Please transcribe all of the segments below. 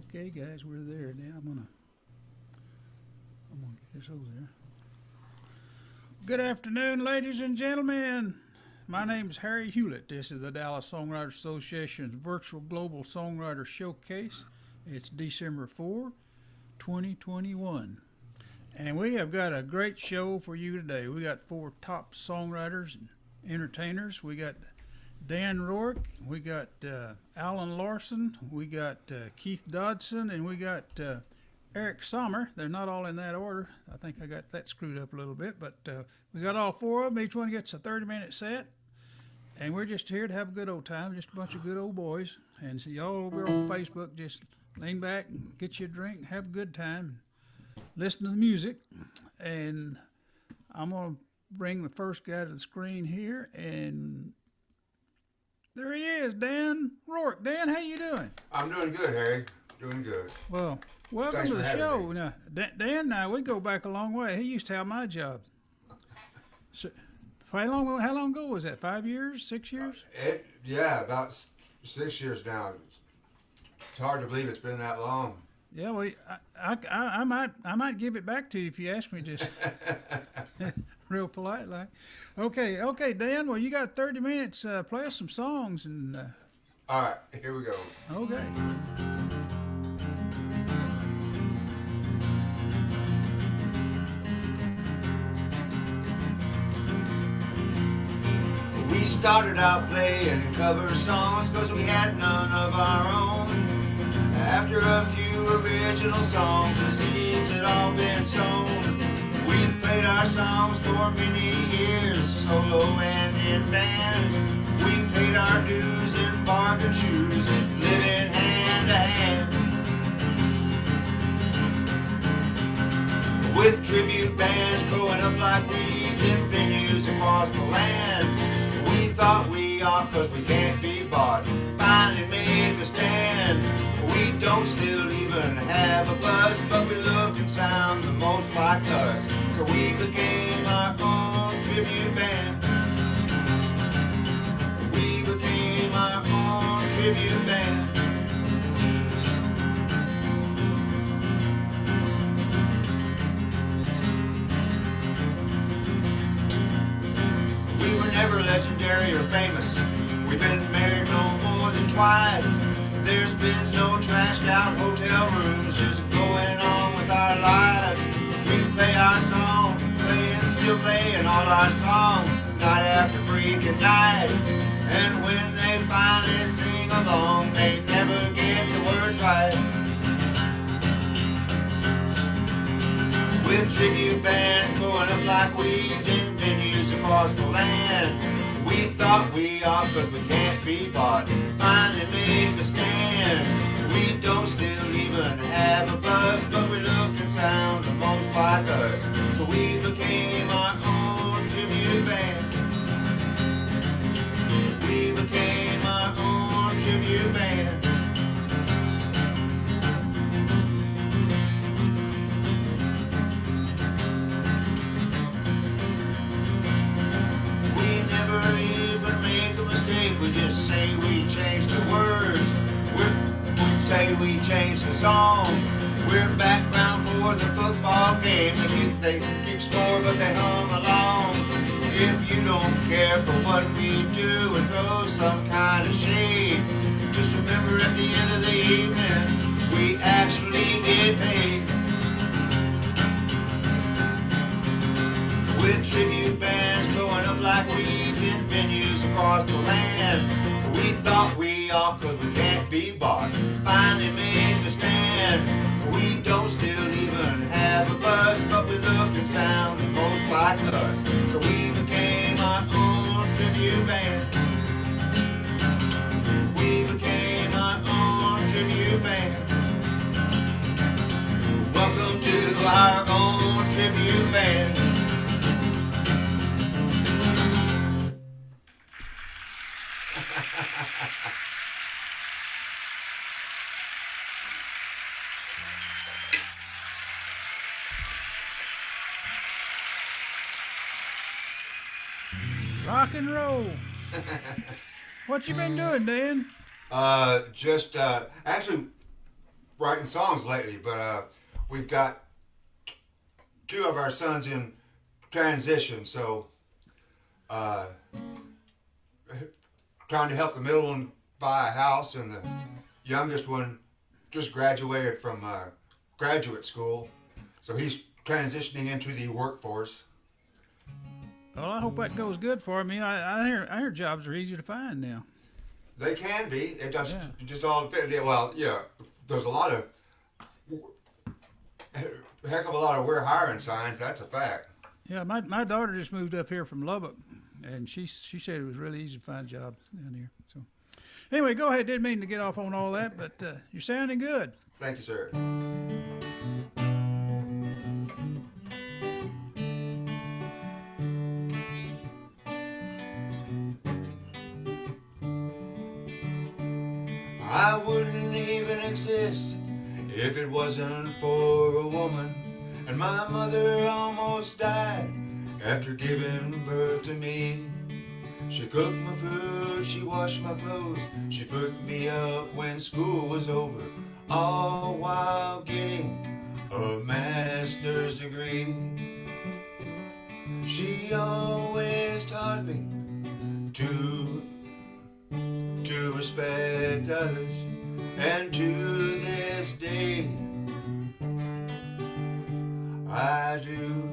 Okay, guys, we're there now. I'm gonna get this over there. Good afternoon, ladies and gentlemen. My name is Harry Hewlett. This is the Dallas Songwriter Association's virtual global songwriter showcase. It's December 4, 2021. And we have got a great show for you today. We got 4 top songwriters and entertainers. We got Dan Roark, we got Alan Larson, we got Keith Dodson, and we got Eric Sommer. They're not all in that order. I think I got that screwed up a little bit, but we got all 4 of them. Each one gets a 30-minute set, and we're just here to have a good old time, just a bunch of good old boys. And see y'all over on Facebook, just lean back and get you a drink and have a good time, listen to the music. And I'm going to bring the first guy to the screen here, and there he is, Dan Roark. Dan, how you doing? I'm doing good, Harry. Doing good. Well, welcome Thanks to for the having show. me. Now, Dan and I, we go back a long way. He used to have my job. So, how long ago was that? 5 years? 6 years? About 6 years now. It's hard to believe it's been that long. Yeah, well, I might give it back to you if you ask me, just real polite like. Okay, Dan. Well, you got 30 minutes. Play us some songs and. All right, here we go. Okay. We started out playing cover songs because we had none of our own. After a few original songs, the seeds had all been sown. We played our songs for many years, solo and in bands. We paid our dues in bargain shoes, living hand to hand. With tribute bands growing up like weeds in venues across the land. We thought we ought, cause we can't be bought, finally made a stand. We don't still even have a bus, but we look and sound the most like us. So we became our own tribute band. We became our own tribute band. We were never legendary or famous. We've been married no more than twice. There's been no trashed out hotel rooms, just going on with our lives. We play our song, still playing all our songs, night after freaking night. And when they finally sing along, they never get the words right. With tribute bands going up like weeds in venues across the land. We thought we ought, cause we can't be bought, finally made the stand. We don't still even have a bus, but we look and sound the most like us. So we became our own tribute band. We became our own tribute band. We just say we changed the words. We say we changed the song. We're background for the football game. They keep score, but they hum along. If you don't care for what we do and throw some kind of shade, just remember at the end of the evening, we actually get paid. With tribute bands growing up like weeds in venues across the land. We thought we ought, cause we can't be bought, finally made the stand. We don't still even have a bus, but we look and sound the most like us. So we became our own tribute band. We became our own tribute band. Welcome to our own tribute band. Rock and roll. What you been doing, Dan? Actually, writing songs lately, but we've got 2 of our sons in transition, so trying to help the middle one buy a house, and the youngest one just graduated from graduate school, so he's transitioning into the workforce. Well, I hope that goes good for him. I hear jobs are easy to find now. They can be. It just all depends. Well, yeah, there's a heck of a lot of we're hiring signs. That's a fact. Yeah, my daughter just moved up here from Lubbock, and she said it was really easy to find jobs down here. So, anyway, go ahead. Didn't mean to get off on all that, but you're sounding good. Thank you, sir. I wouldn't even exist if it wasn't for a woman. And my mother almost died after giving birth to me. She cooked my food, she washed my clothes, she put me up when school was over, all while getting a master's degree. She always taught me to respect others, and to this day I do.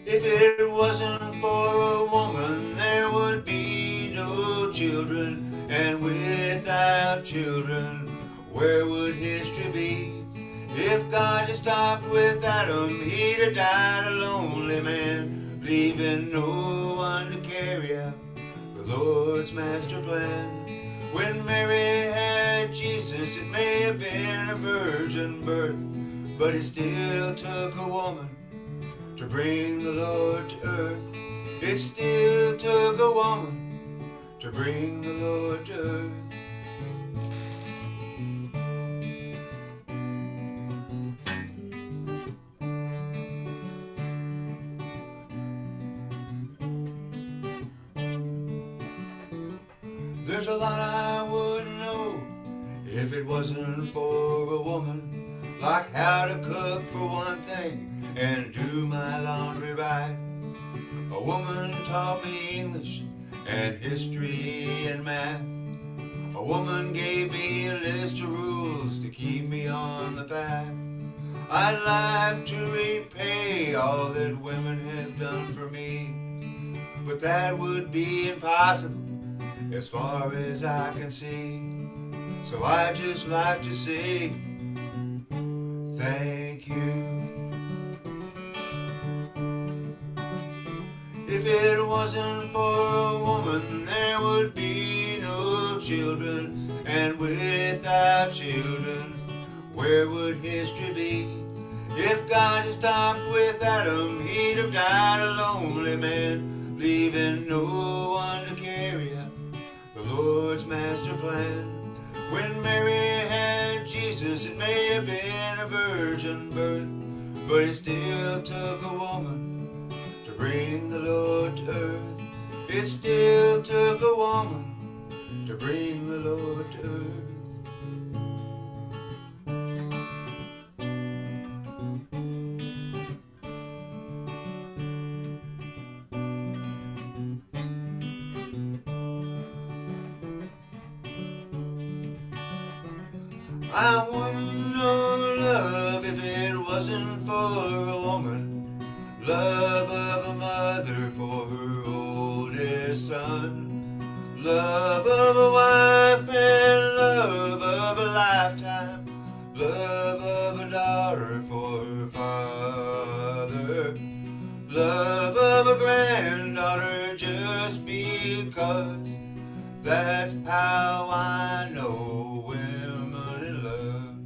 If it wasn't for a woman, there would be no children, and without children, where would history be? If God had stopped with Adam, he'd have died a lonely man, leaving no one to carry out the Lord's master plan. When Mary had Jesus, it may have been a virgin birth, but it still took a woman to bring the Lord to earth. It still took a woman to bring the Lord to earth. There's a lot I wouldn't know if it wasn't for a woman, like how to cook for one thing and do my laundry right. A woman taught me English and history and math. A woman gave me a list of rules to keep me on the path. I'd like to repay all that women have done for me, but that would be impossible as far as I can see. So I just like to say thank you. If it wasn't for a woman, there would be no children, and without children, where would history be? If God had stopped with Adam, he'd have died a lonely man, leaving no one to carry out the Lord's master plan. When Mary had Jesus, it may have been a virgin birth, but it still took a woman to bring the Lord to earth. It still took a woman to bring the Lord to earth. I wouldn't know love if it wasn't for a woman. Love of a mother for her oldest son. Love of a wife and love of a lifetime. Love of a daughter for her father. Love of a granddaughter just because. That's how I know women in love.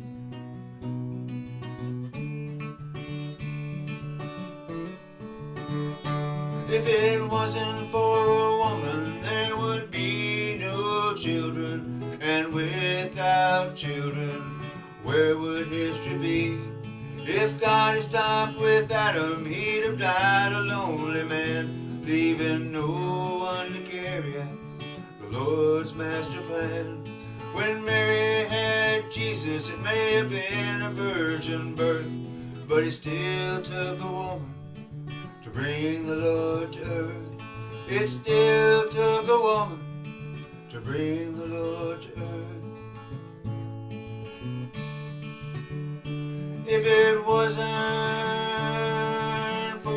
If it wasn't for a woman, there would be no children, and without children, where would history be? If God had stopped with Adam, he'd have died a lonely man, leaving no one to carry out the Lord's master plan. When Mary had Jesus, it may have been a virgin birth, but it still took a woman to bring the Lord to earth. It still took a woman to bring the Lord to earth. If it wasn't for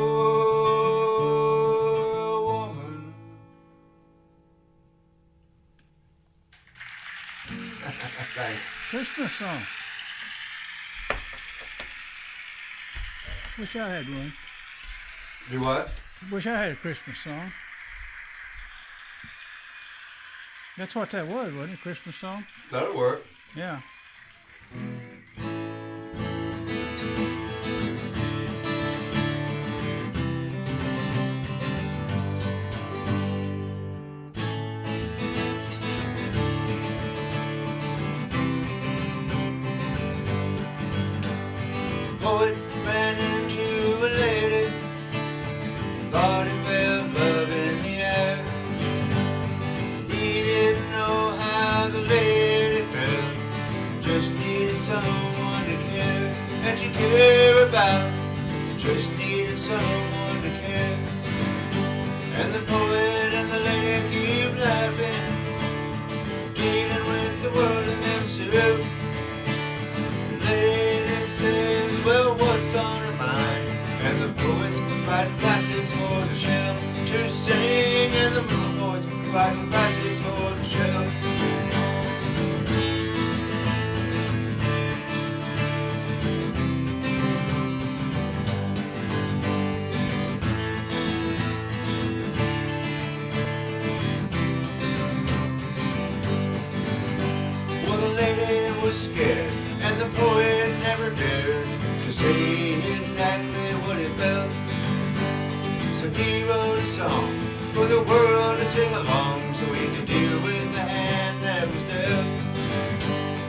a woman. Thanks. Christmas song. Wish I had one. Do what? Wish I had a Christmas song. That's what that was, wasn't it? Christmas song? That'll work. Yeah. Poet ran into a lady, thought he felt love in the air. He didn't know how the lady felt, just needed someone to care and to care about, just needed someone to care. And the poet and the lady keep laughing, dealing with the world and themselves. The lady says, well, what's on her mind? And the poets write classics for the shelf to sing, and the poets write classics for the shelf. Well, the lady was scared, and the poet never dared to say exactly what he felt. So he wrote a song for the world to sing along, so he could deal with the hand that was dealt.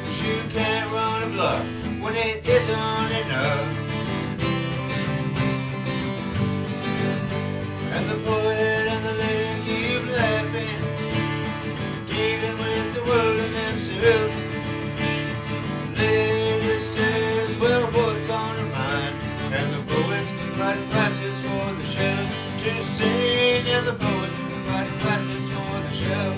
'Cause you can't run a bluff when it isn't enough. And the poet and the lady keep laughing, dealing with the world and themselves. Lady says, well, what's on her mind? And the poets write classics for the shelf to sing, and the poets write classics for the shelf.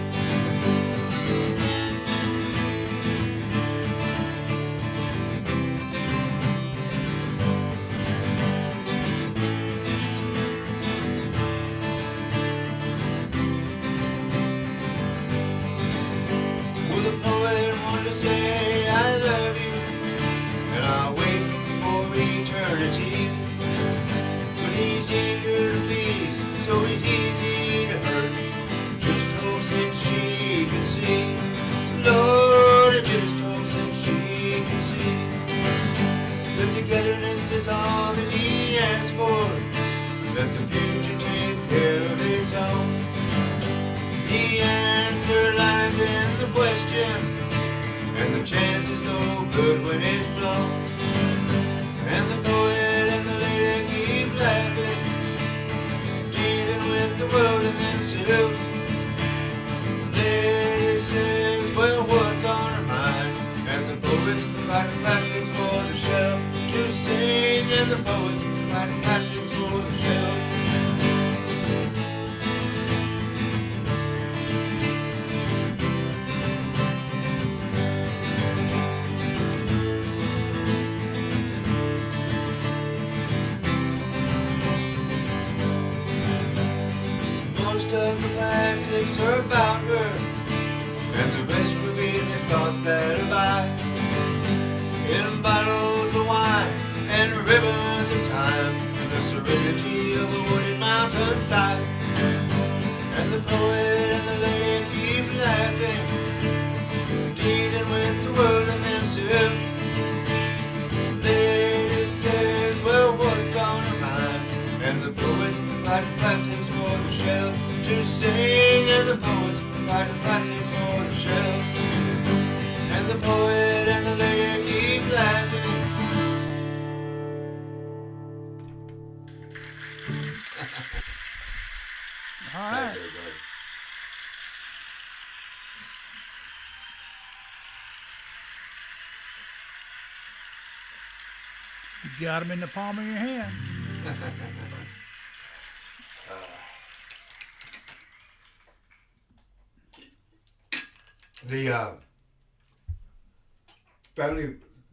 Well, the poet wanted to say, I love you, and I'll wait for eternity. But he's eager to please, so he's easy to hurt. Just hopes that she can see. Lord, it just hopes that she can see. The togetherness is all that he asks for. Let the future take care of its own. The answer lies in the question, and the chance is no good when it's blown. And the poet and the lady keep laughing, dealing with the world and themselves. The lady says, well, what's on her mind? And the poets write classics for the shelf to sing, and the poets write classics for the shelf. Most of the classics are about her, and the rest reveal his thoughts that abide in bottles of wine and rivers of time, and the serenity of a wooded mountainside. And the poet and the lady keep laughing, dealing with the world and themselves. Lady says, well, what's on her mind? And the poets write classics for the shelf to sing, and the poets write classics for the shelf. And the poet and the lady keep laughing. All right. everybody. You got them in the palm of your hand.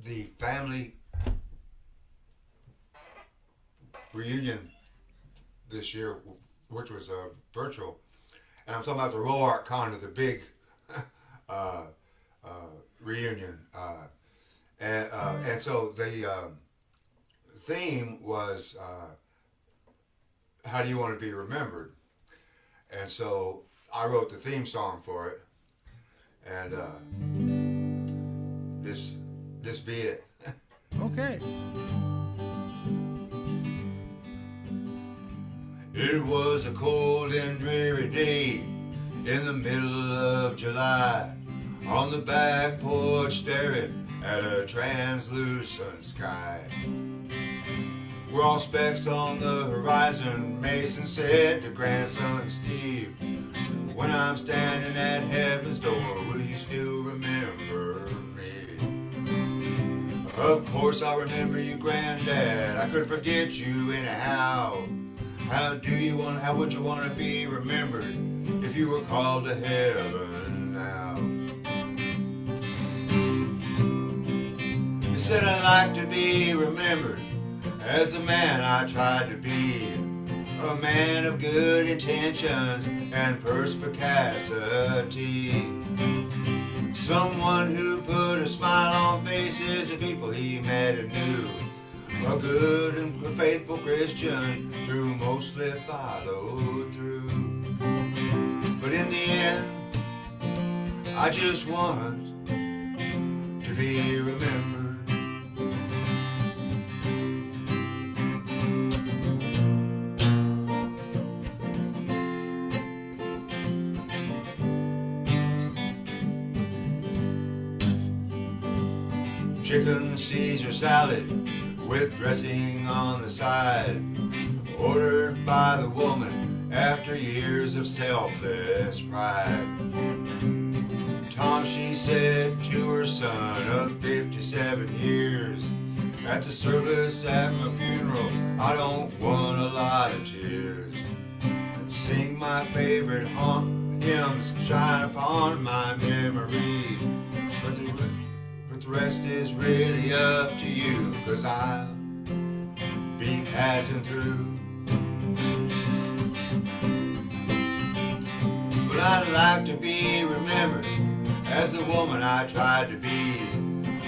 The family reunion this year, which was virtual, and I'm talking about the Roark kind of the big reunion, and so the theme was how do you want to be remembered, and so I wrote the theme song for it, and this be it. Okay. It was a cold and dreary day in the middle of July, on the back porch staring at a translucent sky. We're all specks on the horizon, Mason said to grandson Steve. When I'm standing at heaven's door, will you still remember me? Of course I remember you, Granddad. I couldn't forget you anyhow. How would you want to be remembered if you were called to heaven now? You said I'd like to be remembered as the man I tried to be, a man of good intentions and perspicacity, someone who put a smile on faces of people he met and knew, a good and faithful Christian who mostly followed through. But in the end, I just want to be remembered. Chicken Caesar salad with dressing on the side, ordered by the woman after years of selfless pride. Tom, she said to her son of 57 years, at the service at my funeral, I don't want a lot of tears. Sing my favorite hymns, shine upon my memory, but the rest is really up to you, 'cause I'll be passing through. But I'd like to be remembered as the woman I tried to be,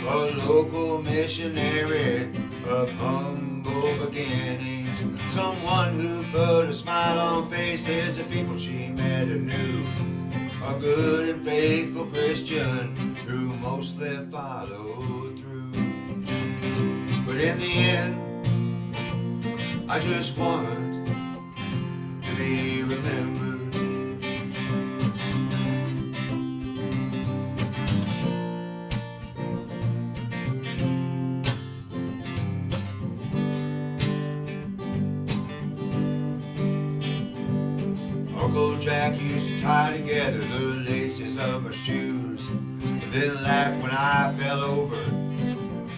a local missionary of humble beginnings, someone who put a smile on faces of people she met and knew, a good and faithful Christian who mostly followed through. But in the end, I just want to be remembered. Uncle Jack used to tie together the laces of my shoes, then laugh when I fell over,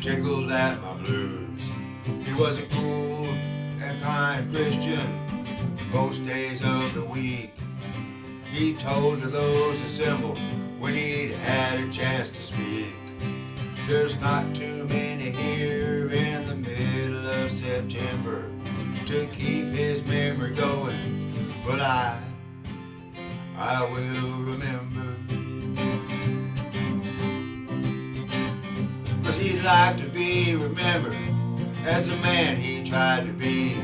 tickled at my blues. He was a cool and kind Christian most days of the week. He told to those assembled when he'd had a chance to speak, there's not too many here in the middle of September to keep his memory going, but I will remember. 'Cause he'd like to be remembered as the man he tried to be.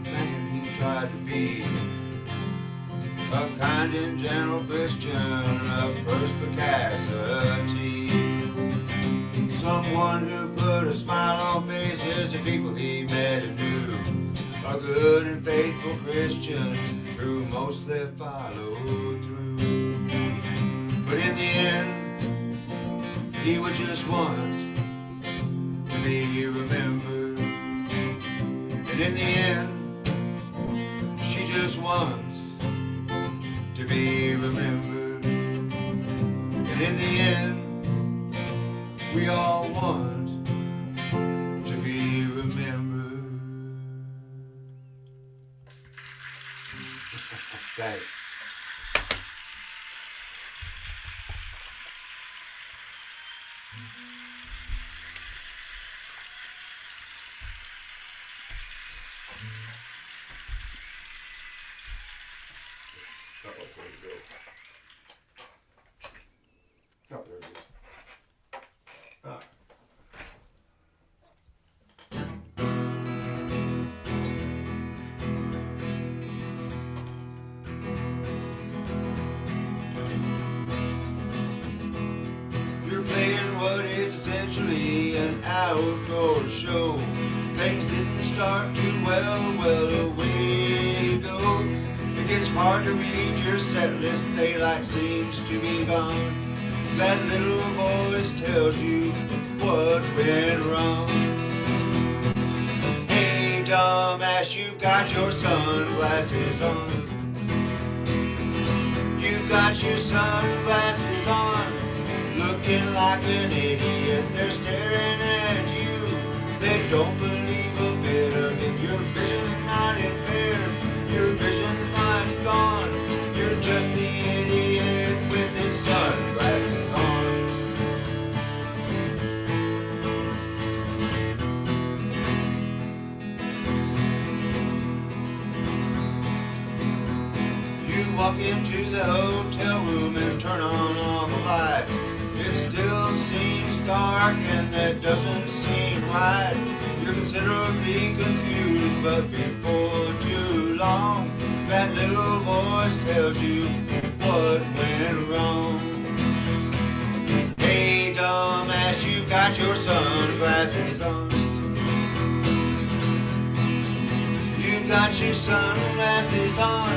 Man he tried to be. A kind and gentle Christian of perspicacity. Someone who put a smile on faces of people he met and knew. A good and faithful Christian who mostly followed through. But in the end, he would just want to be remembered. And in the end, she just wants to be remembered. And in the end, we all want Thanks. Oh, there it is. All right. You're playing what is essentially an outdoor show. Things didn't start too well, away to go. It gets hard to read your set list, daylight seems to be gone. That little voice tells you what went wrong. Hey, dumbass, you've got your sunglasses on. You've got your sunglasses on. Looking like an idiot, they're staring at you. They don't believe a bit of it. Your vision's not impaired, your vision's not gone. You're just the idiot with his sunglasses on. You walk into the hotel room and turn on all the lights. It still seems dark and that doesn't seem right. You're considerably confused, but before too long, that little voice tells you what went wrong. Hey, dumbass, you've got your sunglasses on. You've got your sunglasses on.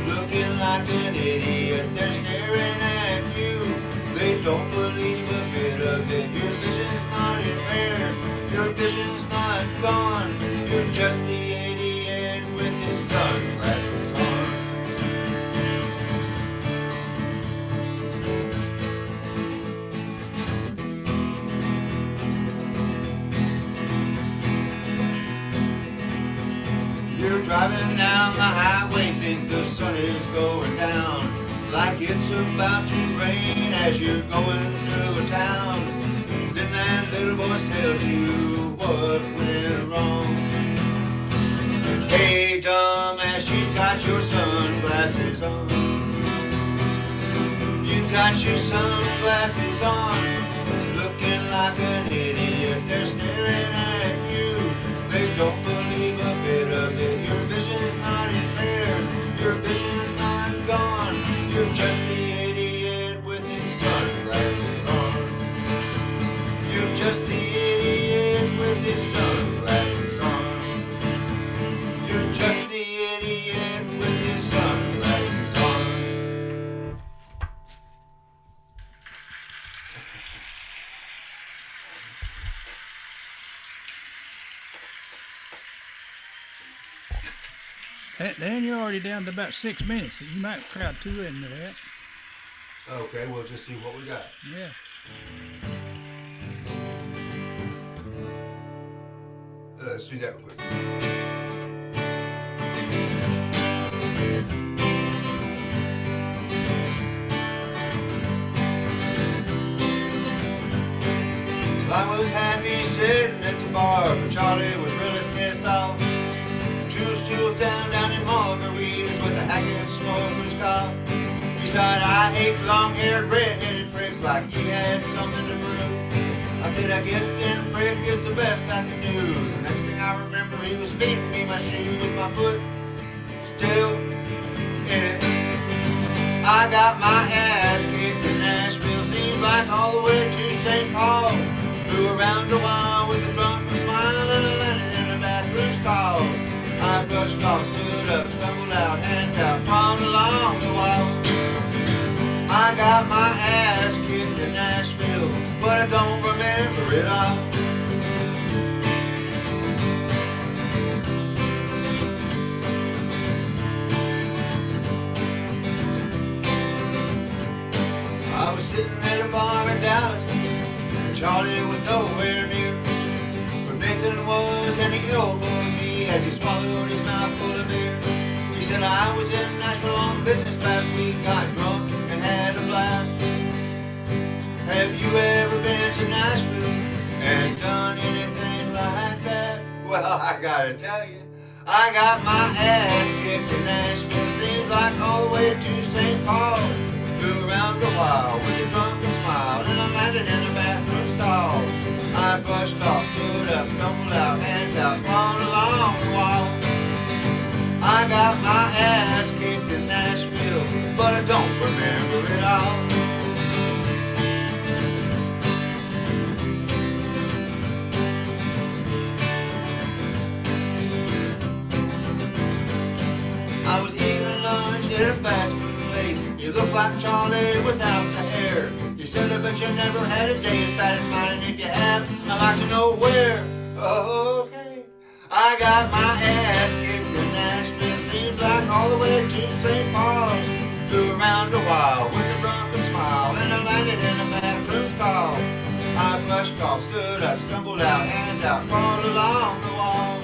Looking like an idiot, they're staring at you. They don't believe a bit of it. Your vision's not impaired, your vision's not gone. You're just the idiot with his sunglasses on. You're driving down the highway, think the sun is going down. Like it's about to rain as you're going through a town. Then that little voice tells you what went wrong. Hey, dumbass, you've got your sunglasses on. You've got your sunglasses on. Looking like an idiot, they're staring at you. They don't believe a bit of it. Your vision's not impaired, your vision's not gone. You're just the idiot with his sunglasses on. You're just the idiot with his sunglasses on. You're just the idiot with his sunglasses on. Dan, you're already down to about 6 minutes. You might crowd two into that. Okay, we'll just see what we got. Yeah. Let's do that real quick. I was happy sitting at the bar, but Charlie was really pissed off. Two stools down in margaritas with a Hackett smoker's cough. He said, I hate long-haired, red-headed pricks like you had something to prove. I said, I guess then prick is the best I can do. The next thing I remember, he was feeding me my shoe with my foot still in it. I got my ass kicked in Nashville, seems like all the way to St. Paul. Flew around a while with the drunk smile and I landed in the bathroom stall. I brushed off, stood up, stumbled out, hands out, crawled along the wall. I got my ass kicked in Nashville, but I don't remember it all. I was sitting at a bar in Dallas, and Charlie was nowhere near. But Nathan was, and he elbowed me as he swallowed his mouthful of beer. He She said I was in Nashville on business last week, got drunk and had a blast. Have you ever been to Nashville and done anything like that? Well, I gotta tell you, I got my ass kicked in Nashville. Seems like all the way to St. Paul. Flew around a while with a drunken smile, and I landed in a bathroom stall. I brushed off, stood up, stumbled out, hands out, crawled along the wall. I got my ass kicked in Nashville, but I don't remember it all. I was eating lunch at a fast food place. You look like Charlie without the hair. You said I bet you never had a day as bad as mine, and if you have, I'd like to know where. Okay, I got my ass kicked in Nashville. Seems like all the way to St. Paul. Flew around a while with a drunken smile, and I landed in a bathroom stall. I brushed off, stood up, stumbled out, hands out, crawled along the wall.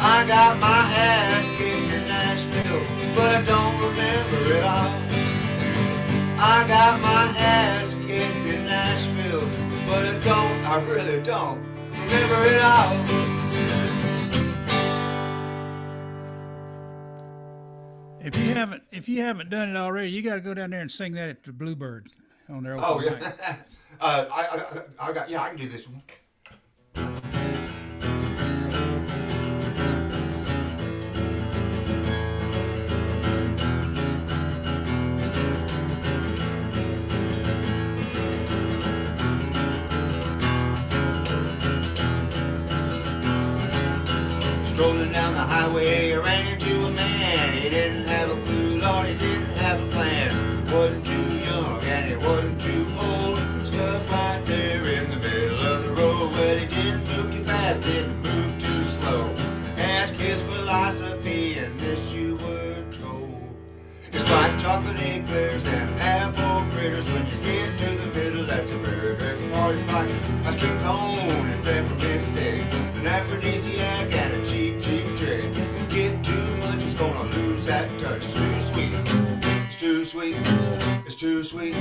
I got my ass kicked in Nashville, but I don't remember it all. I got my ass kicked in Nashville, but I really don't remember it all. If you haven't done it already, you got to go down there and sing that at the Bluebirds on their open Oh mic. yeah, I can do this one. Strolling down the highway, I ran into a man. He didn't have a clue, Lord, he didn't have a plan. Wasn't too young and he wasn't too old. Stuck right there in the middle of the road. Well, he didn't move too fast, didn't move too slow. Ask his philosophy, and this you were told. It's like chocolate eclairs and apple fritters. When you get to the middle, that's a very best part. It's like ice cream cone and peppermint stick, an aphrodisiac and a cheap, cheap trick. Get too much, it's gonna lose that touch. It's too sweet, it's too sweet, it's too sweet.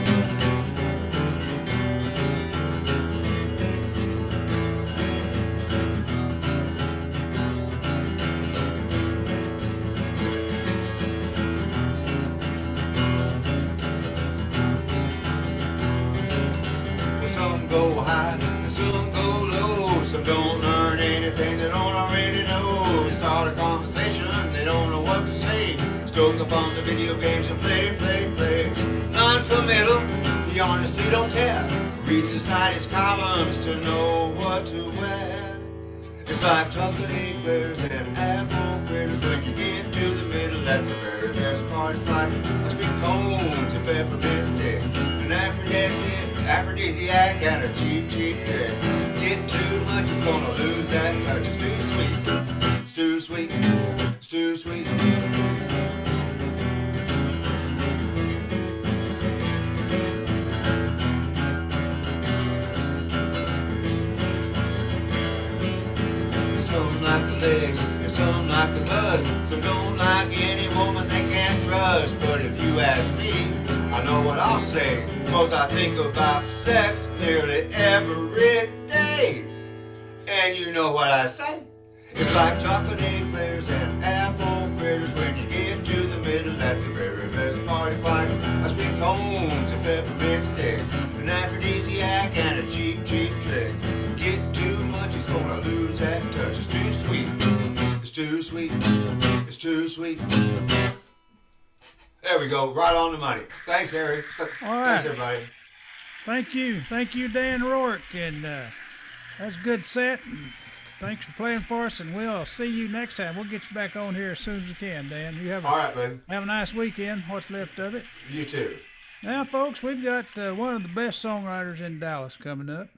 Some go high and some go low. Some don't learn anything they don't already know. They start a conversation, they don't know what to say. Stoke up on the video games and play. Non-committal, he honestly don't care. Read society's columns to know what to wear. It's like chocolate eclairs and apple fritters. When you get to the middle, that's the very best part. It's like ice cream cones and peppermint stick, an aphrodisiac and a cheap, cheap trick. Get too much, it's gonna lose that touch. It's too sweet, it's too sweet, it's too sweet. Some like the legs, and some like the buzz. Some don't like any woman they can't trust. But if you ask me, I know what I'll say, 'cause I think about sex nearly every day. And you know what I say? It's like chocolate eclairs and apple fritters. When you get to the middle, that's the very best part. It's like ice cream cones and peppermint stick, an aphrodisiac and a cheap, cheap trick. Get too much, it's gonna lose that touch. It's too sweet, it's too sweet, it's too sweet. There we go, right on the money. Thanks, Harry. All right. Thanks, everybody. Thank you, Dan Roark, and that's a good set. And thanks for playing for us, and we'll see you next time. We'll get you back on here as soon as we can, Dan. You have All right, buddy. have a nice weekend. What's left of it. You too. Now, folks, we've got one of the best songwriters in Dallas coming up.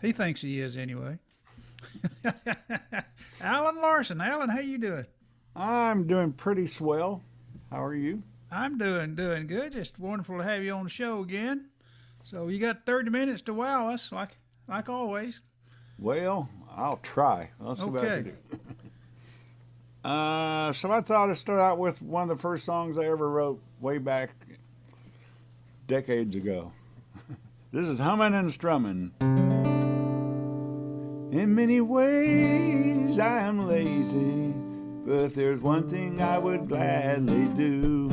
He thinks he is, anyway. Alan Larson. Alan, how you doing? I'm doing pretty swell. How are you? I'm doing good. Just wonderful to have you on the show again. So you got 30 minutes to wow us, like always. Well, I'll try. I'll see what I Okay. can So I thought I'd start out with one of the first songs I ever wrote way back decades ago. This is Humming and Strumming. In many ways I am lazy, but there's one thing I would gladly do.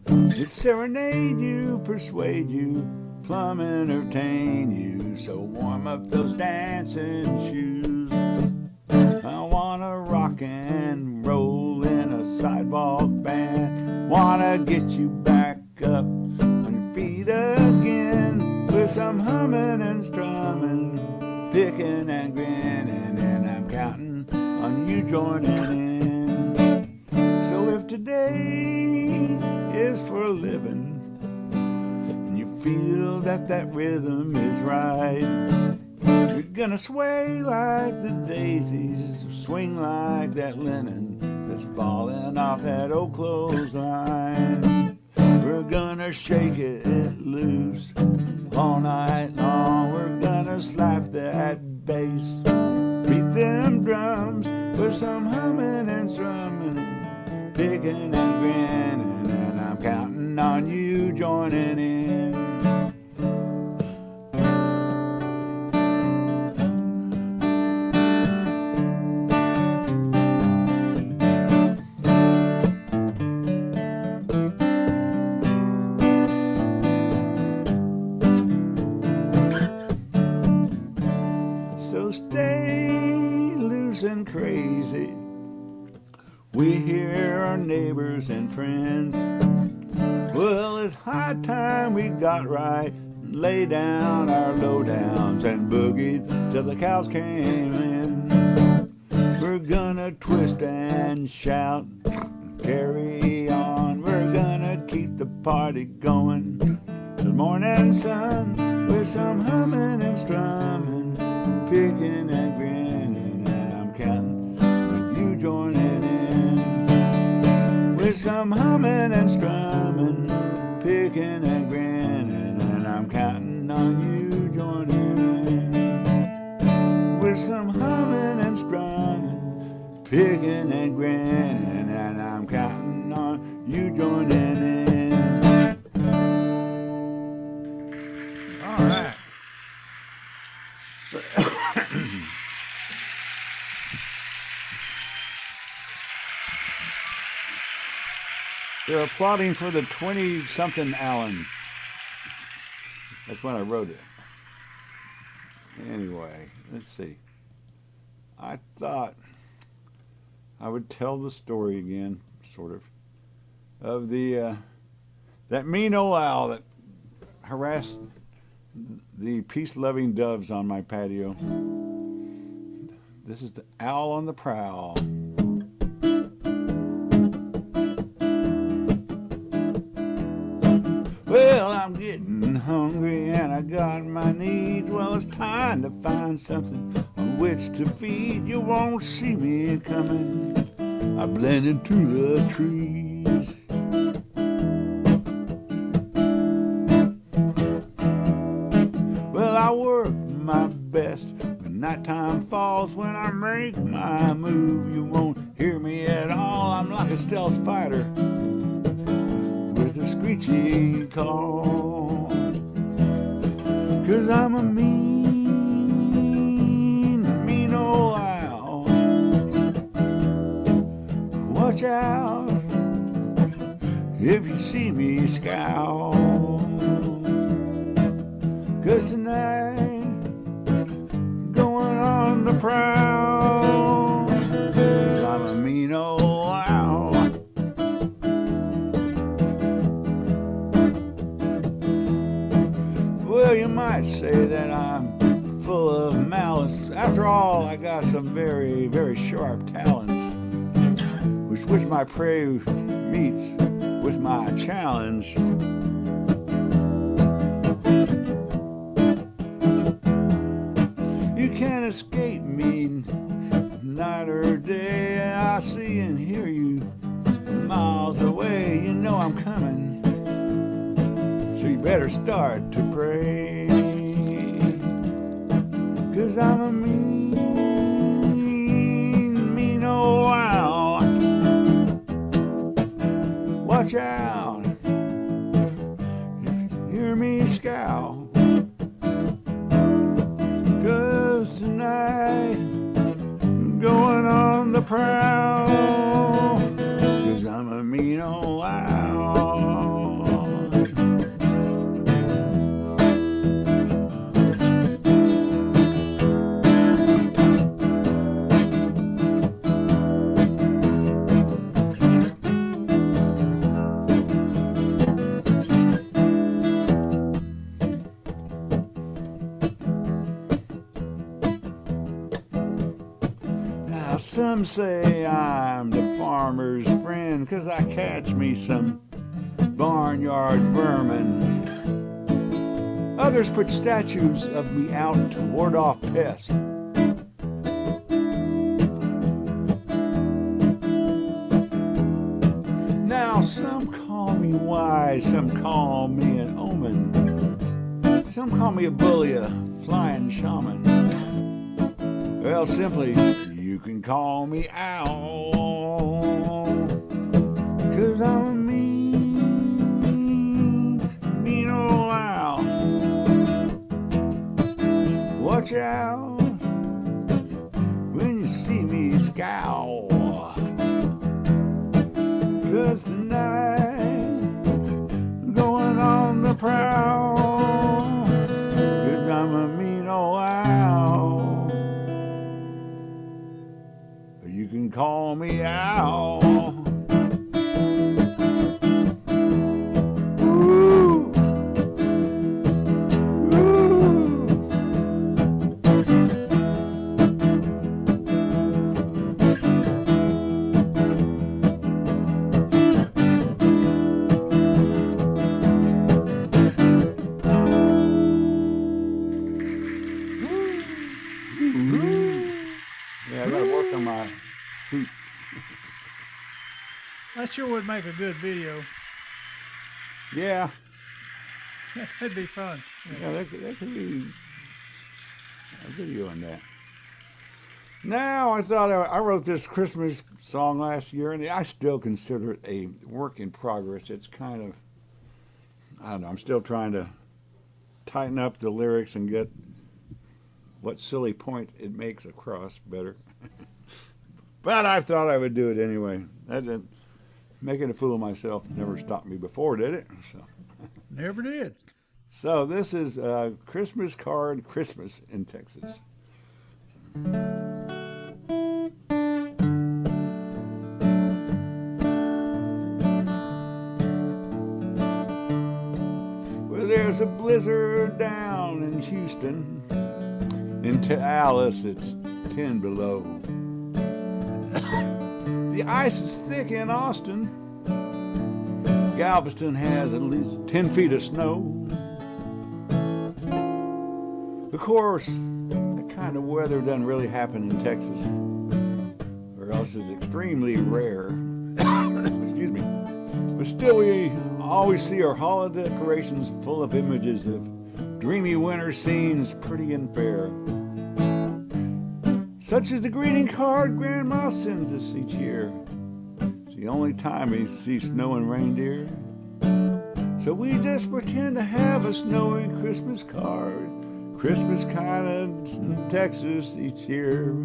It's serenade you, persuade you, plumb entertain you, so warm up those dancing shoes. I wanna rock and roll in a sidewalk band, wanna get you back up on your feet again, with some humming and strumming, picking and grinning, and I'm counting on you joining in. So if today is for a living, and you feel that that rhythm is right, you're gonna sway like the daisies, swing like that linen that's falling off that old clothesline. We're gonna shake it loose all night long. We're gonna slap that bass, beat them drums with some humming and strumming, picking and grinning, and I'm counting on you joining in. So stay loose and crazy. We hear our neighbors and friends. Well, it's high time we got right and lay down our lowdowns and boogied till the cows came in. We're gonna twist and shout, carry on. We're gonna keep the party going till morning sun, with some humming and strumming, picking and grinning, and I'm counting on you joining in. With some humming and strumming, picking and grinning, and I'm counting on you joining in. With some humming and strumming, picking and grinning, and I'm counting on you joining in. All right. They're applauding for the 20-something Allen. That's when I wrote it. Anyway, let's see. I thought I would tell the story again, sort of the that mean old owl that harassed the peace-loving doves on my patio. This is the owl on the prowl. Well, I'm getting hungry and I got my needs. Well, it's time to find something on which to feed. You won't see me coming. I blend into the trees. Well, I work my best when nighttime falls. When I make my move, you won't hear me at all. I'm like a stealth fighter with a screechy call, 'cause I'm a mean old owl. Watch out if you see me scowl, 'cause tonight going on the prowl, 'cause I'm a mean old owl. Well, you might say that I'm full of malice. After all, I got some very, very sharp talents, which my prey meets with my challenge. You can't escape me night or day. I see and hear you miles away. You know I'm coming, so you better start to pray, 'cause I'm a mean old owl. out if you hear me scowl. 'Cause tonight I'm going on the prowl. 'Cause I'm a mean old owl. Some say I'm the farmer's friend 'cause I catch me some barnyard vermin. Others put statues of me out to ward off pests. Now some call me wise, some call me an omen. Some call me a bully, a flying shaman. Well, simply, you can call me Owl, 'cause I'm a mean old owl. Watch out when you see me scowl, 'cause tonight I'm going on the prowl, 'cause I'm a mean old owl. You can call me Owl. Ooh. Ooh. Yeah, I gotta work on my hoot. That sure would make a good video. Yeah, That'd be fun. yeah, that could be a video on that. Now, I thought I wrote this Christmas song last year, and I still consider it a work in progress. It's kind of, I don't know, I'm still trying to tighten up the lyrics and get what silly point it makes across better. But I thought I would do it anyway. Making a fool of myself never stopped me before, did it? Never did. So this is Christmas Card Christmas in Texas. Well, there's a blizzard down in Houston. In Dallas, it's 10 below. The ice is thick in Austin. Galveston has at least 10 feet of snow. Of course, that kind of weather doesn't really happen in Texas, or else it's extremely rare. Excuse me. But still, we always see our holiday decorations full of images of dreamy winter scenes, pretty and fair. Such as the greeting card Grandma sends us each year. It's the only time we see snow and reindeer. So we just pretend to have a snowy Christmas card. Christmas kind of in Texas each year.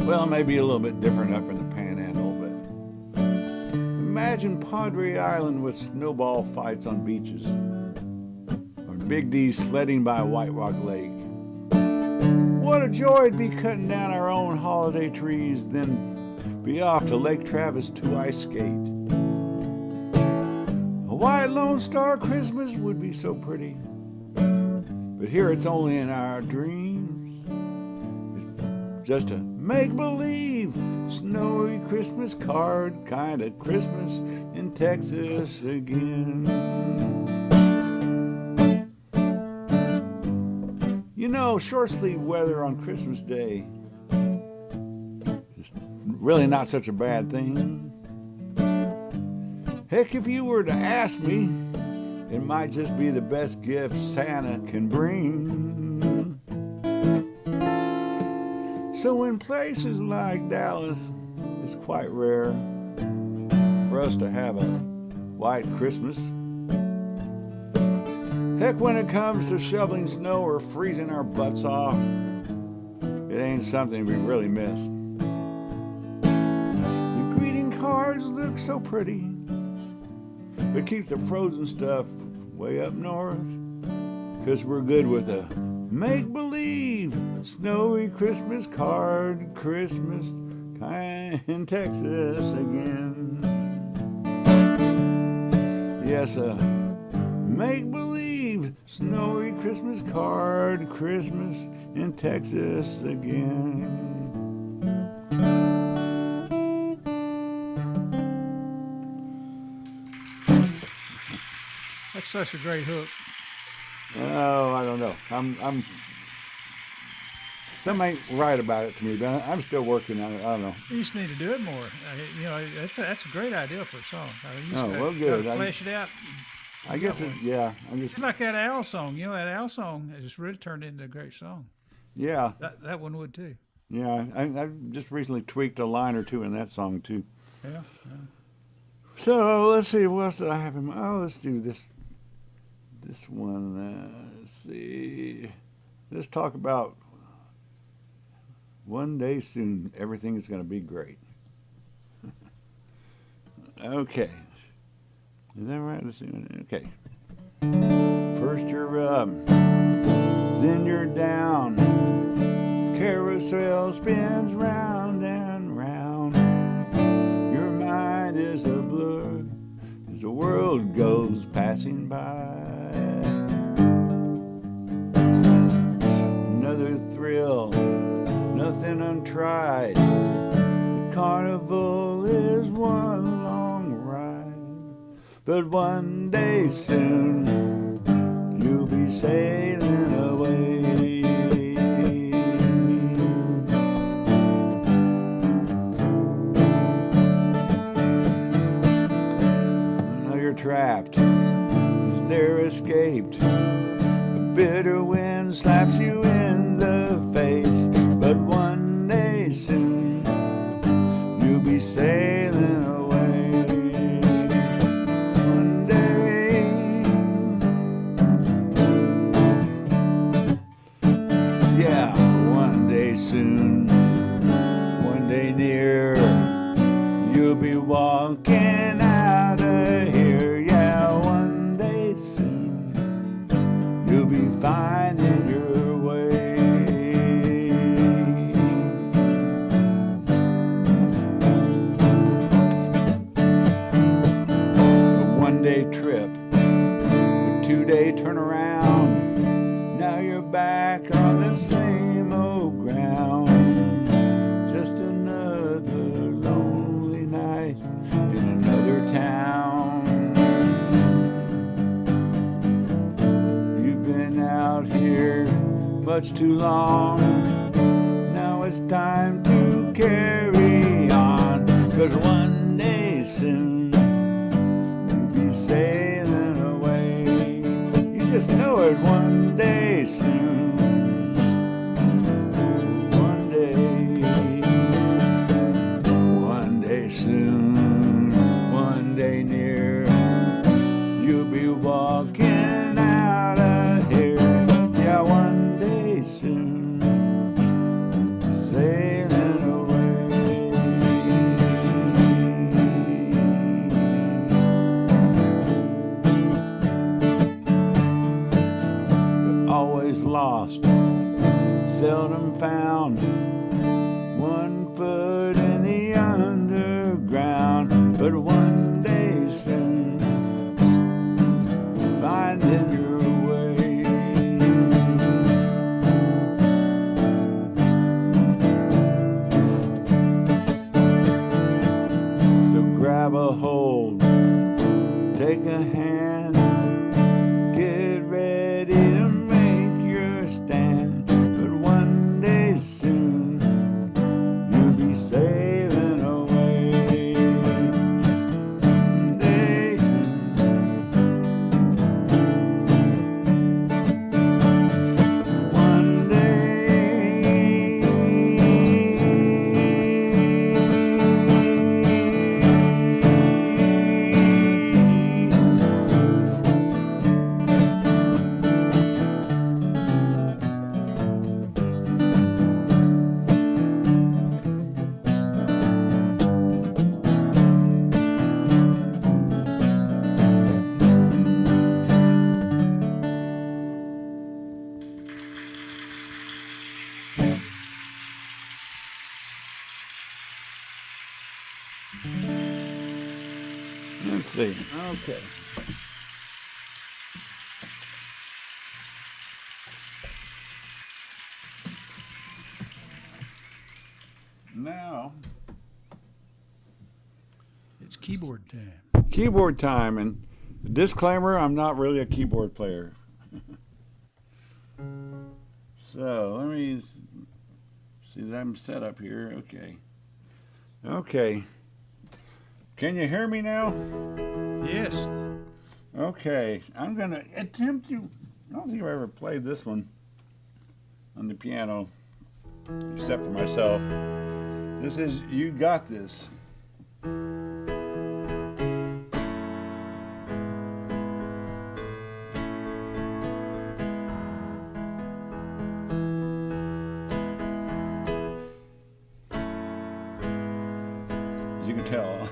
Well, maybe a little bit different up in the Panhandle, but imagine Padre Island with snowball fights on beaches. Big D sledding by White Rock Lake. What a joy it'd be cutting down our own holiday trees, then be off to Lake Travis to ice skate. A white Lone Star Christmas would be so pretty, but here it's only in our dreams. It's just a make-believe snowy Christmas card kind of Christmas in Texas again. You know, short sleeve weather on Christmas Day is really not such a bad thing. Heck, if you were to ask me, it might just be the best gift Santa can bring. So in places like Dallas, It's quite rare for us to have a white Christmas. Heck, when it comes to shoveling snow or freezing our butts off, it ain't something we really miss. The greeting cards look so pretty, but keep the frozen stuff way up north, 'cause we're good with a make-believe snowy Christmas card, Christmas kind in Texas again. Yes, a make-believe snowy Christmas card, Christmas in Texas again. That's such a great hook. Oh, I don't know. Some ain't right about it to me, but I'm still working on it. I don't know. You just need to do it more. You know, that's a great idea for a song. You just Oh, gotta- well, good. gotta flesh it out. I guess it, yeah. I'm just, It's like that Owl song. You know, that Owl song has just really turned into a great song. yeah, That one would too. yeah. I've just recently tweaked a line or two in that song too. Yeah. So let's see, what else did I have in mind? Oh, let's do this one. Let's see. Let's talk about one day soon, everything is going to be great. Okay. Is that right? Let's see. Okay. First you're up, then you're down. Carousel spins round and round. Your mind is a blur as the world goes passing by. Another thrill, nothing untried. The carnival is one long ride, but one day soon you'll be sailing away. Now you're trapped, is there escaped? A bitter wind slaps you in the face, but one day soon you'll be sailing away. One day, yeah, one day soon, one day near, you'll be walking out of here. Yeah, one day soon you'll be finding your way. A one-day trip, a two-day turnaround. Now you're back on the same old ground. Just another lonely night in another town. You've been out here much too long. Now it's time to carry on, 'cause one day soon you'll be sailing away. You just know it, one day soon. One day soon, one day near, you'll be walking out of here. Yeah, one day soon, sailing away. Always lost, seldom found. One foot in the underground, but one day soon, finding your way. So grab a hold, take a hand, get ready to make your stand, but one day soon you'll be safe. Let's see. Okay. Now, It's keyboard time. keyboard time, and disclaimer, I'm not really a keyboard player. So let me see that I'm set up here. Okay. Okay. Can you hear me now? Yes. Okay. I'm going to attempt to. I don't think I've ever played this one on the piano, except for myself. This is You Got This. As you can tell.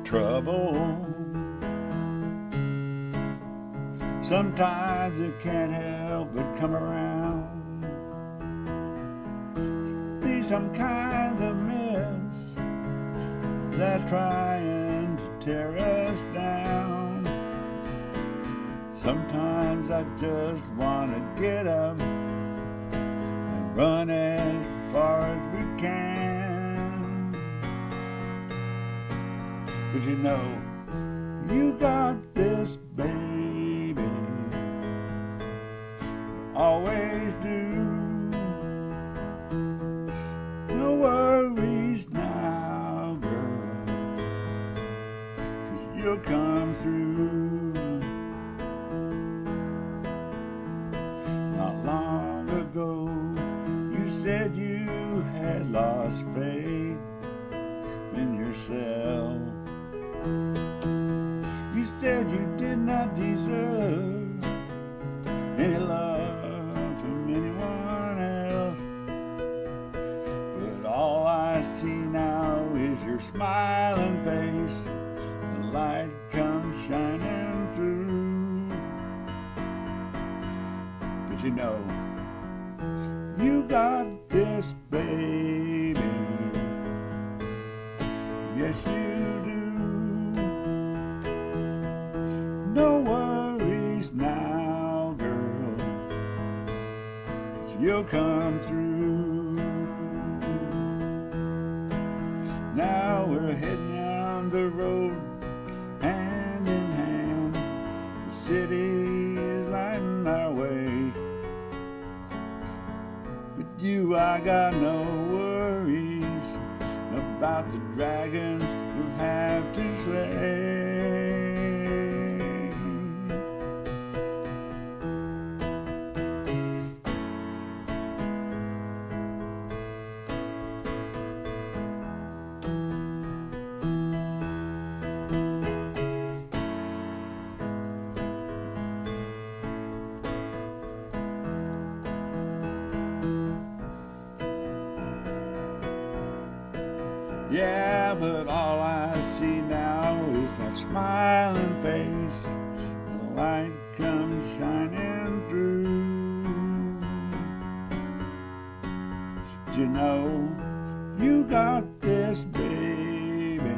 Trouble. Sometimes it can't help but come around. Be some kind of mess that's trying to tear us down. Sometimes I just want to get up and run as far as we can. But you know, you got this, baby. You always do. No worries now, girl, 'cause you'll come through. Not long ago, you said you had lost faith in yourself. You said you did not deserve any love from anyone else. But all I see now is your smiling face. The light comes shining through. But you know, you got this, baby. Yes, you do. No worries now, girl, 'cause you'll come through. Now we're heading down the road, hand in hand. The city is lighting our way. With you I got no worries about the dragons we'll have to slay. Yeah, but all I see now is that smiling face. The light comes shining through. But you know, you got this, baby.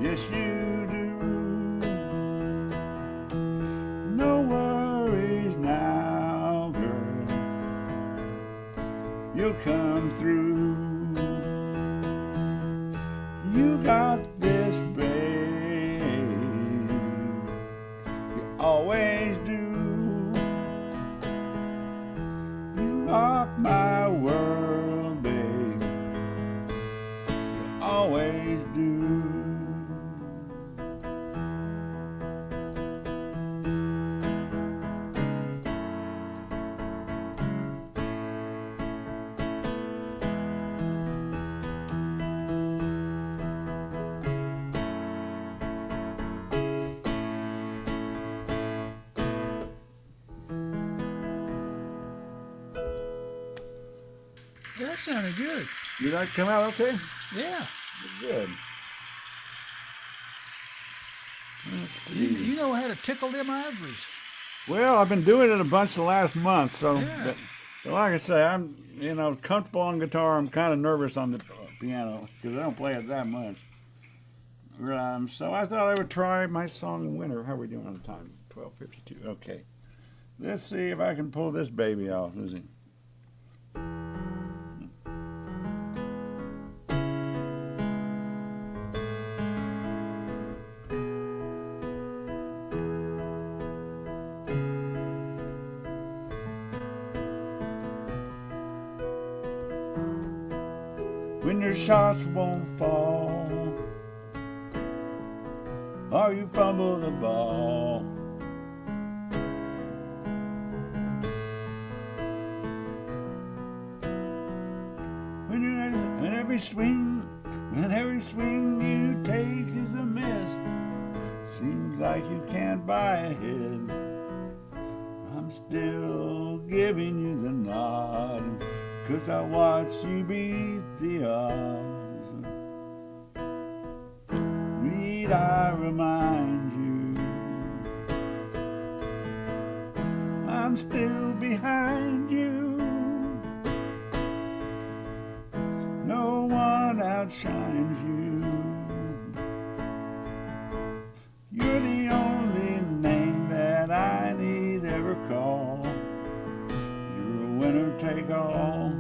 Yes, you do. No worries now, girl. You'll come through. You got this, babe. You always do. You rock my world, babe. You always do. That sounded good. Did that come out okay? Yeah. Good. Let's You, see. you know how to tickle them ivories. Well, I've been doing it a bunch the last month, so Yeah. So like I say, I'm comfortable on guitar. I'm kind of nervous on the piano because I don't play it that much. So I thought I would try my song in winter. How are we doing on time? 12:52. Okay. Let's see if I can pull this baby off. Lizzie. When your shots won't fall, or you fumble the ball, and every swing you take is a miss, seems like you can't buy ahead. I'm still giving you the nod, 'cause I watched you beat the odds. Need I remind you, I'm still behind you. No one outshines you. You're the only name that I need ever call. You're a winner take all.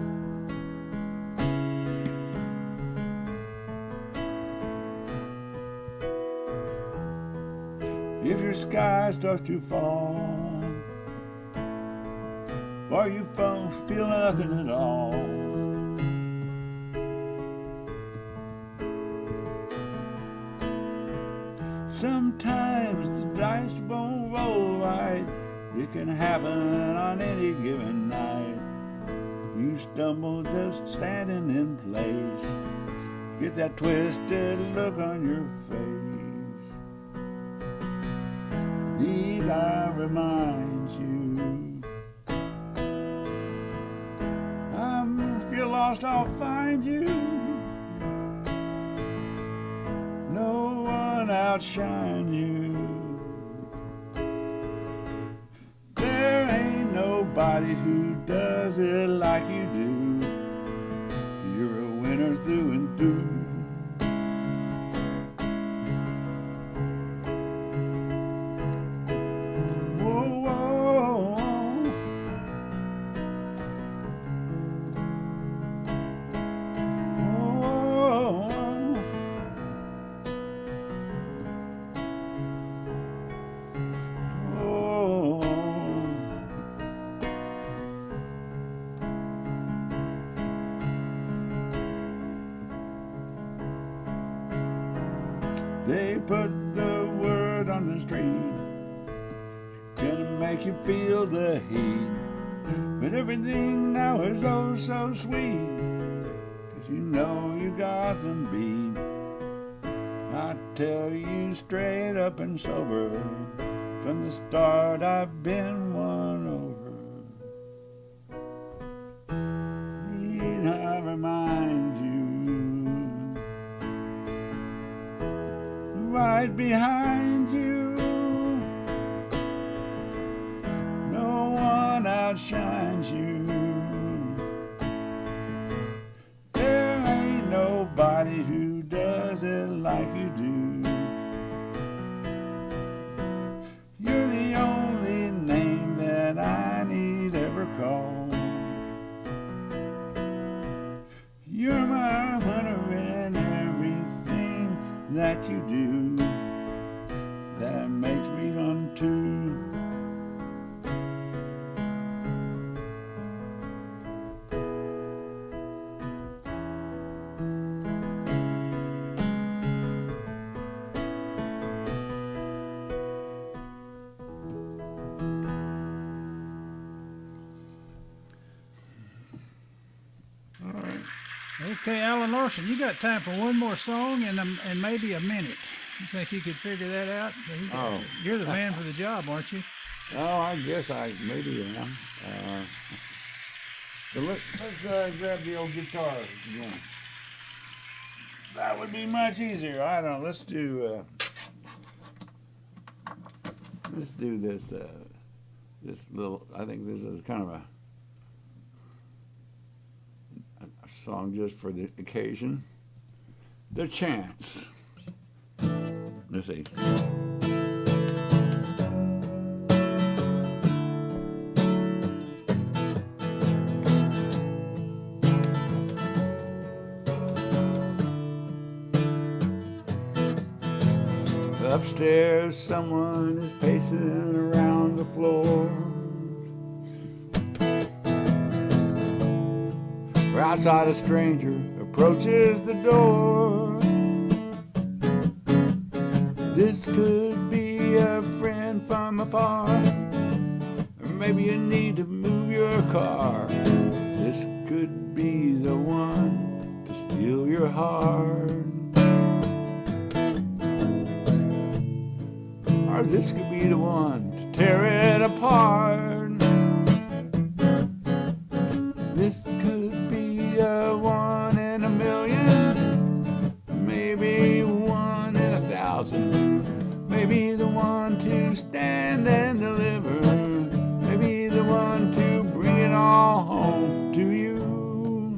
If your sky starts to fall, or you feel nothing at all, sometimes the dice won't roll right. It can happen on any given night. You stumble just standing in place, get that twisted look on your face. Need I remind you, if you're lost, I'll find you. No one outshine you. There ain't nobody who does it like you do. You're a winner through and through. They put the word on the street, gonna make you feel the heat. But everything now is oh so sweet, 'cause you know you got them beat. I tell you straight up and sober, from the start I've been won over. Need I remind you, right behind you, no one outshines you. There ain't nobody who does it like you do. You're the only name that I need ever call. You're my winner in everything that you do, that makes me run too. Okay, Alan Larson, you got time for one more song and maybe a minute. You think you could figure that out? Oh. You're the man for the job, aren't you? Oh, I guess I maybe am. So let's grab the old guitar again. That would be much easier. I don't know. Let's do this. This little. I think this is kind of song just for the occasion. The Chance. Let's see. Upstairs, someone is pacing around the floor. Outside, a stranger approaches the door. This could be a friend from afar, or maybe you need to move your car. This could be the one to steal your heart. Or this could be the one to tear it apart. This could be a 1 in a million, maybe 1 in 1,000. Maybe the one to stand and deliver, maybe the one to bring it all home to you.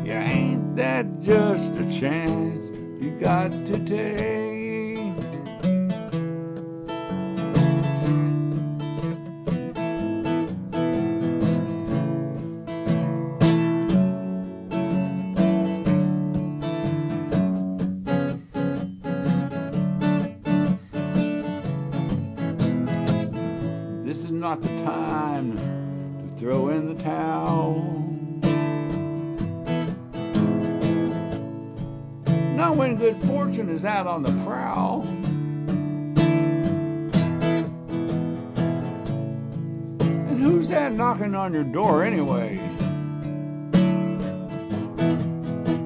Yeah, ain't that just a chance you got to take? Not the time to throw in the towel. Not when good fortune is out on the prowl. And who's that knocking on your door anyway?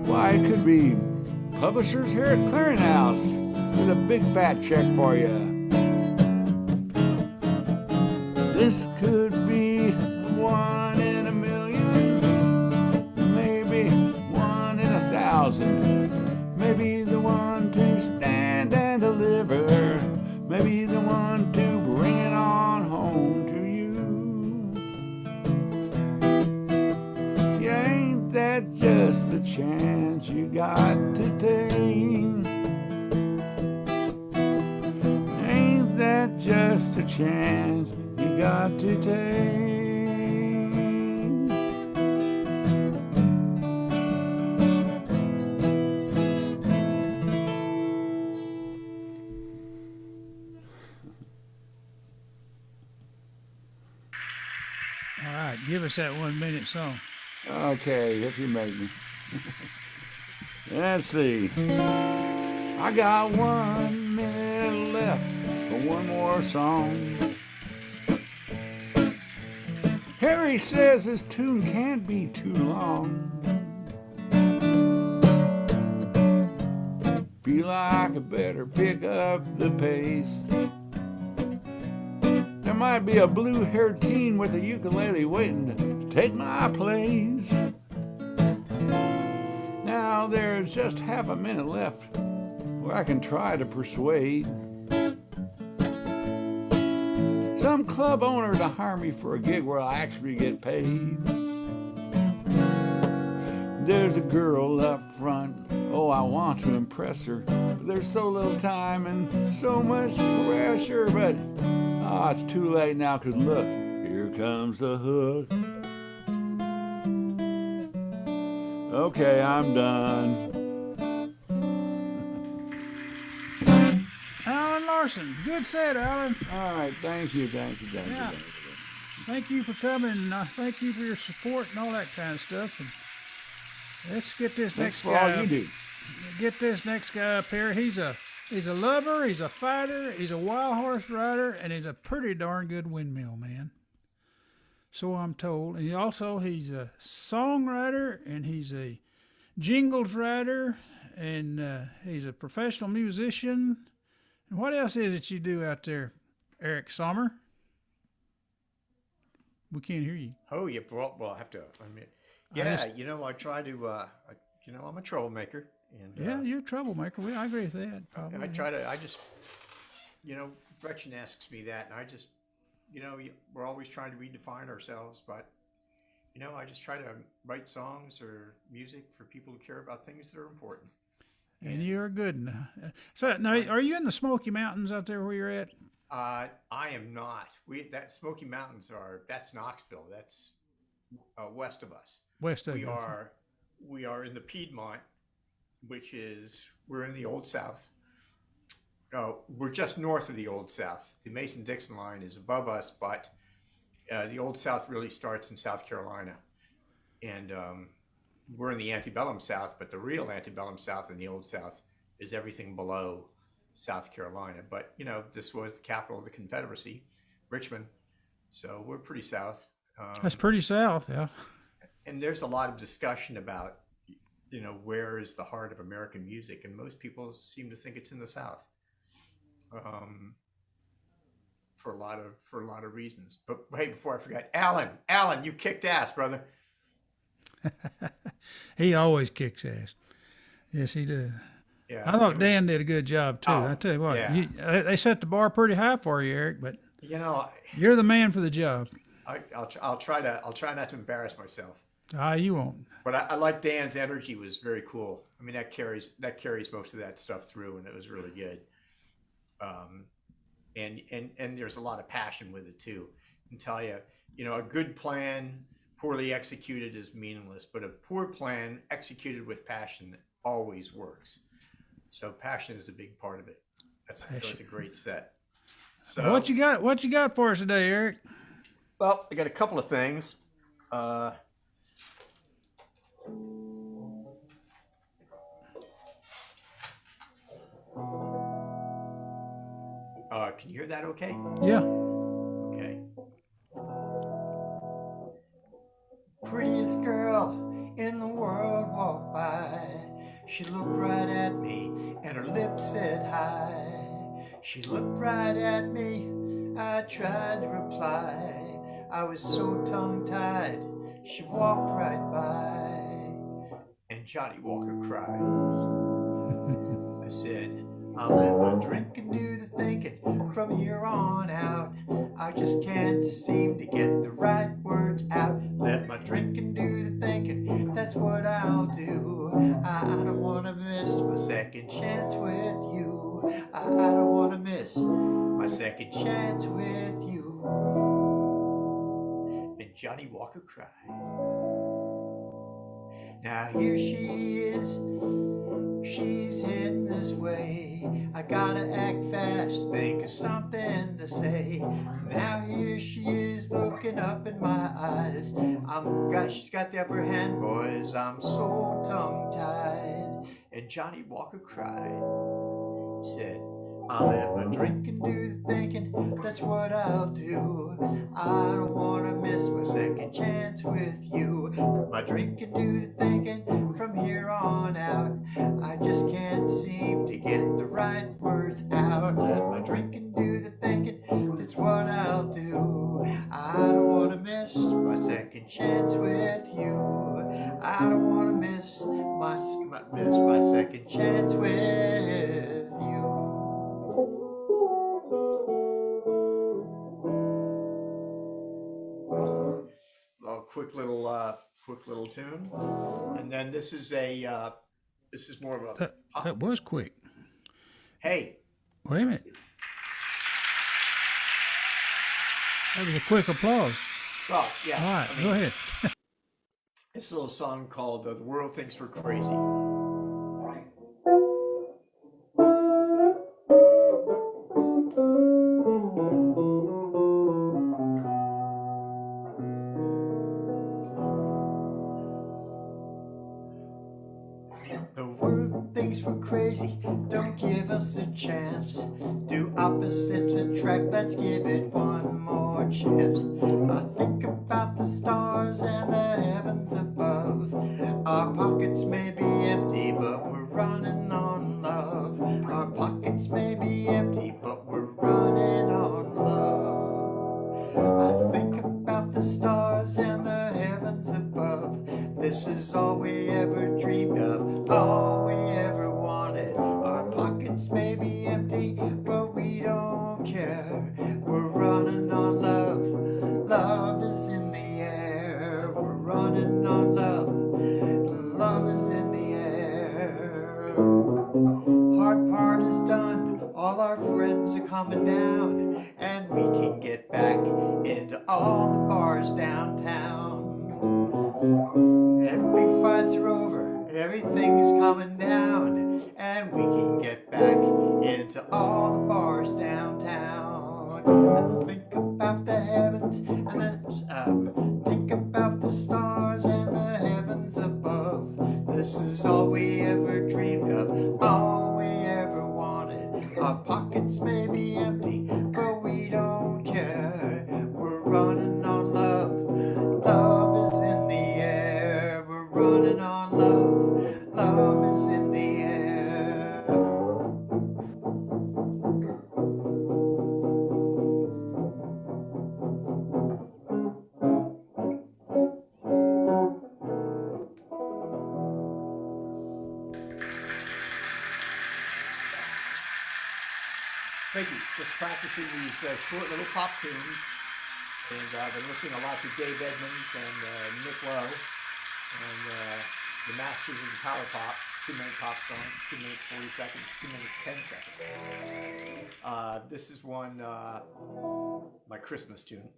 Why, it could be publishers here at Clearinghouse with a big fat check for you. This could be 1 in a million, maybe 1 in 1,000. Maybe the one to stand and deliver, maybe the one to bring it on home to you. Yeah, ain't that just the chance you got to take? Ain't that just a chance you got to take? All right, give us that 1 minute song. Okay, if you make me. Let's see. I got 1 minute left for one more song. Harry says his tune can't be too long. Feel like I better pick up the pace. There might be a blue-haired teen with a ukulele waiting to take my place. Now there's just half a minute left where I can try to persuade some club owner to hire me for a gig where I actually get paid. There's a girl up front, oh, I want to impress her, but there's so little time and so much pressure, but it's too late now, 'cause look, here comes the hook. Okay, I'm done. Alan Larson, good set, Alan. All right, thank you. Yeah. Thank you for coming. And thank you for your support and all that kind of stuff. And let's get this Thanks next for guy. all you do. Get this next guy up here. He's a lover. He's a fighter. He's a wild horse rider, and he's a pretty darn good windmill man. So I'm told. And he's a songwriter, and he's a jingles writer, and he's a professional musician. And what else is it you do out there, Eric Sommer? We can't hear you. Oh, yeah. Well, I have to admit. Yeah, I try to, I'm a troublemaker. And Yeah, you're a troublemaker. I agree with that, probably. Gretchen asks me that, and I just, we're always trying to redefine ourselves, but I just try to write songs or music for people who care about things that are important. And you're good now. So now, are you in the Smoky Mountains out there where you're at? I am not. That Smoky Mountains that's Knoxville. That's west of us. West of We you. are in the Piedmont, we're in the Old South. We're just north of the Old South. The Mason-Dixon line is above us, but the Old South really starts in South Carolina. And we're in the antebellum South, but the real antebellum South in the Old South is everything below South Carolina. But, this was the capital of the Confederacy, Richmond. So we're pretty south. That's pretty south, yeah. And there's a lot of discussion about, where is the heart of American music? And most people seem to think it's in the South. For a lot of reasons. But hey, before I forget, Alan, you kicked ass, brother. He always kicks ass. Yes, he did. Yeah, I thought Dan did a good job too. Oh, I tell you what, yeah. they set the bar pretty high for you, Eric. But I, you're the man for the job. I'll try not to embarrass myself. You won't. But I like Dan's energy was very cool. I mean, that carries most of that stuff through, and it was really good. And there's a lot of passion with it too. I can tell you, a good plan poorly executed is meaningless, but a poor plan executed with passion always works. So passion is a big part of it. That was a great set. So What you got for us today, Eric? well, I got a couple of things. Can you hear that okay? Yeah. Okay. Prettiest girl in the world walked by. She looked right at me and her lips said hi. She looked right at me. I tried to reply. I was so tongue-tied. She walked right by. And Johnny Walker cried. I said, I'll let my drink and do the thinking from here on out. I just can't seem to get the right words out. Let my drink and do the thinking, that's what I'll do. I don't want to miss my second chance with you. I don't want to miss my second chance with you. And Johnny Walker cried. Now here she is. She's heading this way. I gotta act fast, think of something to say. Now here she is looking up in my eyes. She's got the upper hand, boys. I'm so tongue-tied. And Johnny Walker cried. He said, I'll let my drink and do the thinking, that's what I'll do. I don't want to miss my second chance with you. My drink and do the thinking from here on out. I just can't seem to get the right words out. Let my drink and do the thinking, that's what I'll do. I don't want to miss my second chance with you. I don't want to miss my second chance with you. A quick little tune, and then this is more of a pop. That was quick. Hey, Wait a minute. That was a quick applause. well, yeah. All right, I mean, go ahead. It's a little song called "The World Thinks We're Crazy." The world thinks we're crazy, don't give us a chance. Do opposites attract, let's give it one more chance. I think about the stars and the heavens above. Our pockets may be empty, but we're running on love. Our pockets may be empty, but we're running on love. I think about the stars and the heavens above. This is all we ever dreamed of, all we ever wanted. Our pockets may be empty, but we don't care. We're running on love, love is in the air. Hard part is done, all our friends are coming down, and we can get back into all the bars downtown. Every big fights are over, everything is coming down, and we can get back into all the bars downtown. And think about the heavens and think about the stars and the heavens above. This is all we ever dreamed of, all we ever wanted. Our pockets may be empty, but we don't care. We're running on love. Love is in the air. We're running on love. Love is in the air. Thank you. Just practicing these short little pop tunes. And I've been listening a lot to Dave Edmunds and Nick Lowe. And the masters of the power pop. 2-minute pop songs. 2 minutes 40 seconds. 2 minutes 10 seconds. This is one, my Christmas tune.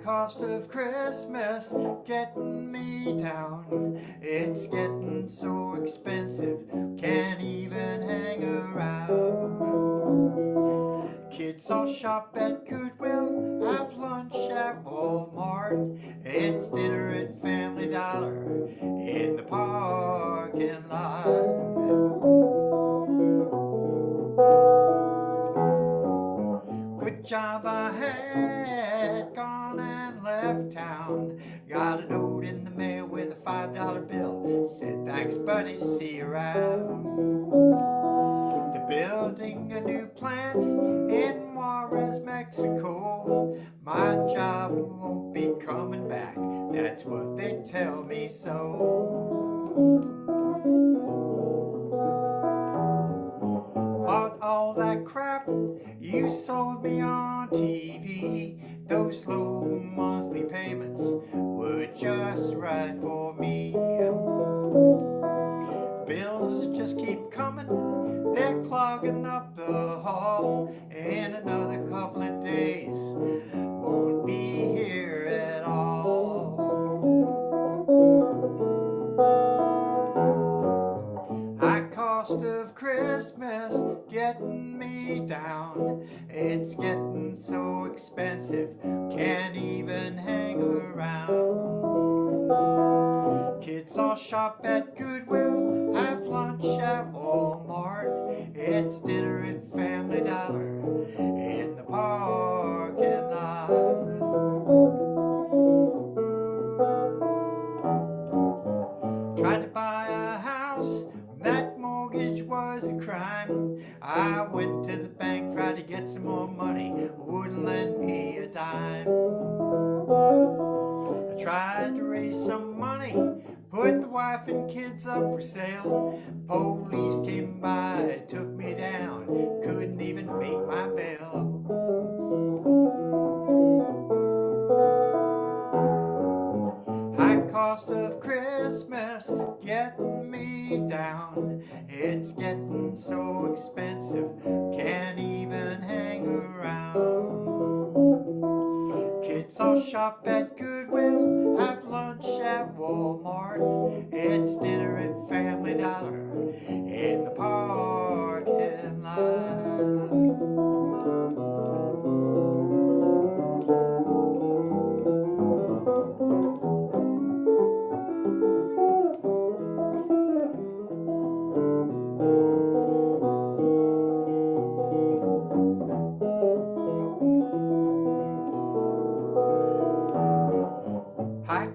Cost of Christmas getting me down. It's getting so expensive, can't even hang around. Kids all shop at Goodwill, have lunch at Walmart. It's dinner at Family Dollar in the parking lot. Good job I had gone and left town. Got a note in the mail with a $5 bill. Said thanks buddy, see you around. They're building a new plant in Juarez, Mexico. My job won't be coming back, that's what they tell me so. Bought all that crap you sold me on TV. Those low monthly payments were just right for me. Bills just keep coming, they're clogging up the hall. In another couple of days, won't be here at all. Cost of Christmas getting me down. It's getting so expensive, can't even hang around. Kids all shop at Goodwill, have lunch at Walmart. It's dinner at Family Dollar in the parking lot. Tried to buy a house, that mortgage was a crime. I went to the bank, tried to get some more money, wouldn't lend me a dime. I tried to raise some money, put the wife and kids up for sale. Police came by, took me down, couldn't even make my bail. High cost of Christmas getting me down. It's getting so expensive, can't even hang around. Kids all shop at Goodwill, have lunch at Walmart. It's dinner at Family Dollar in the parking lot.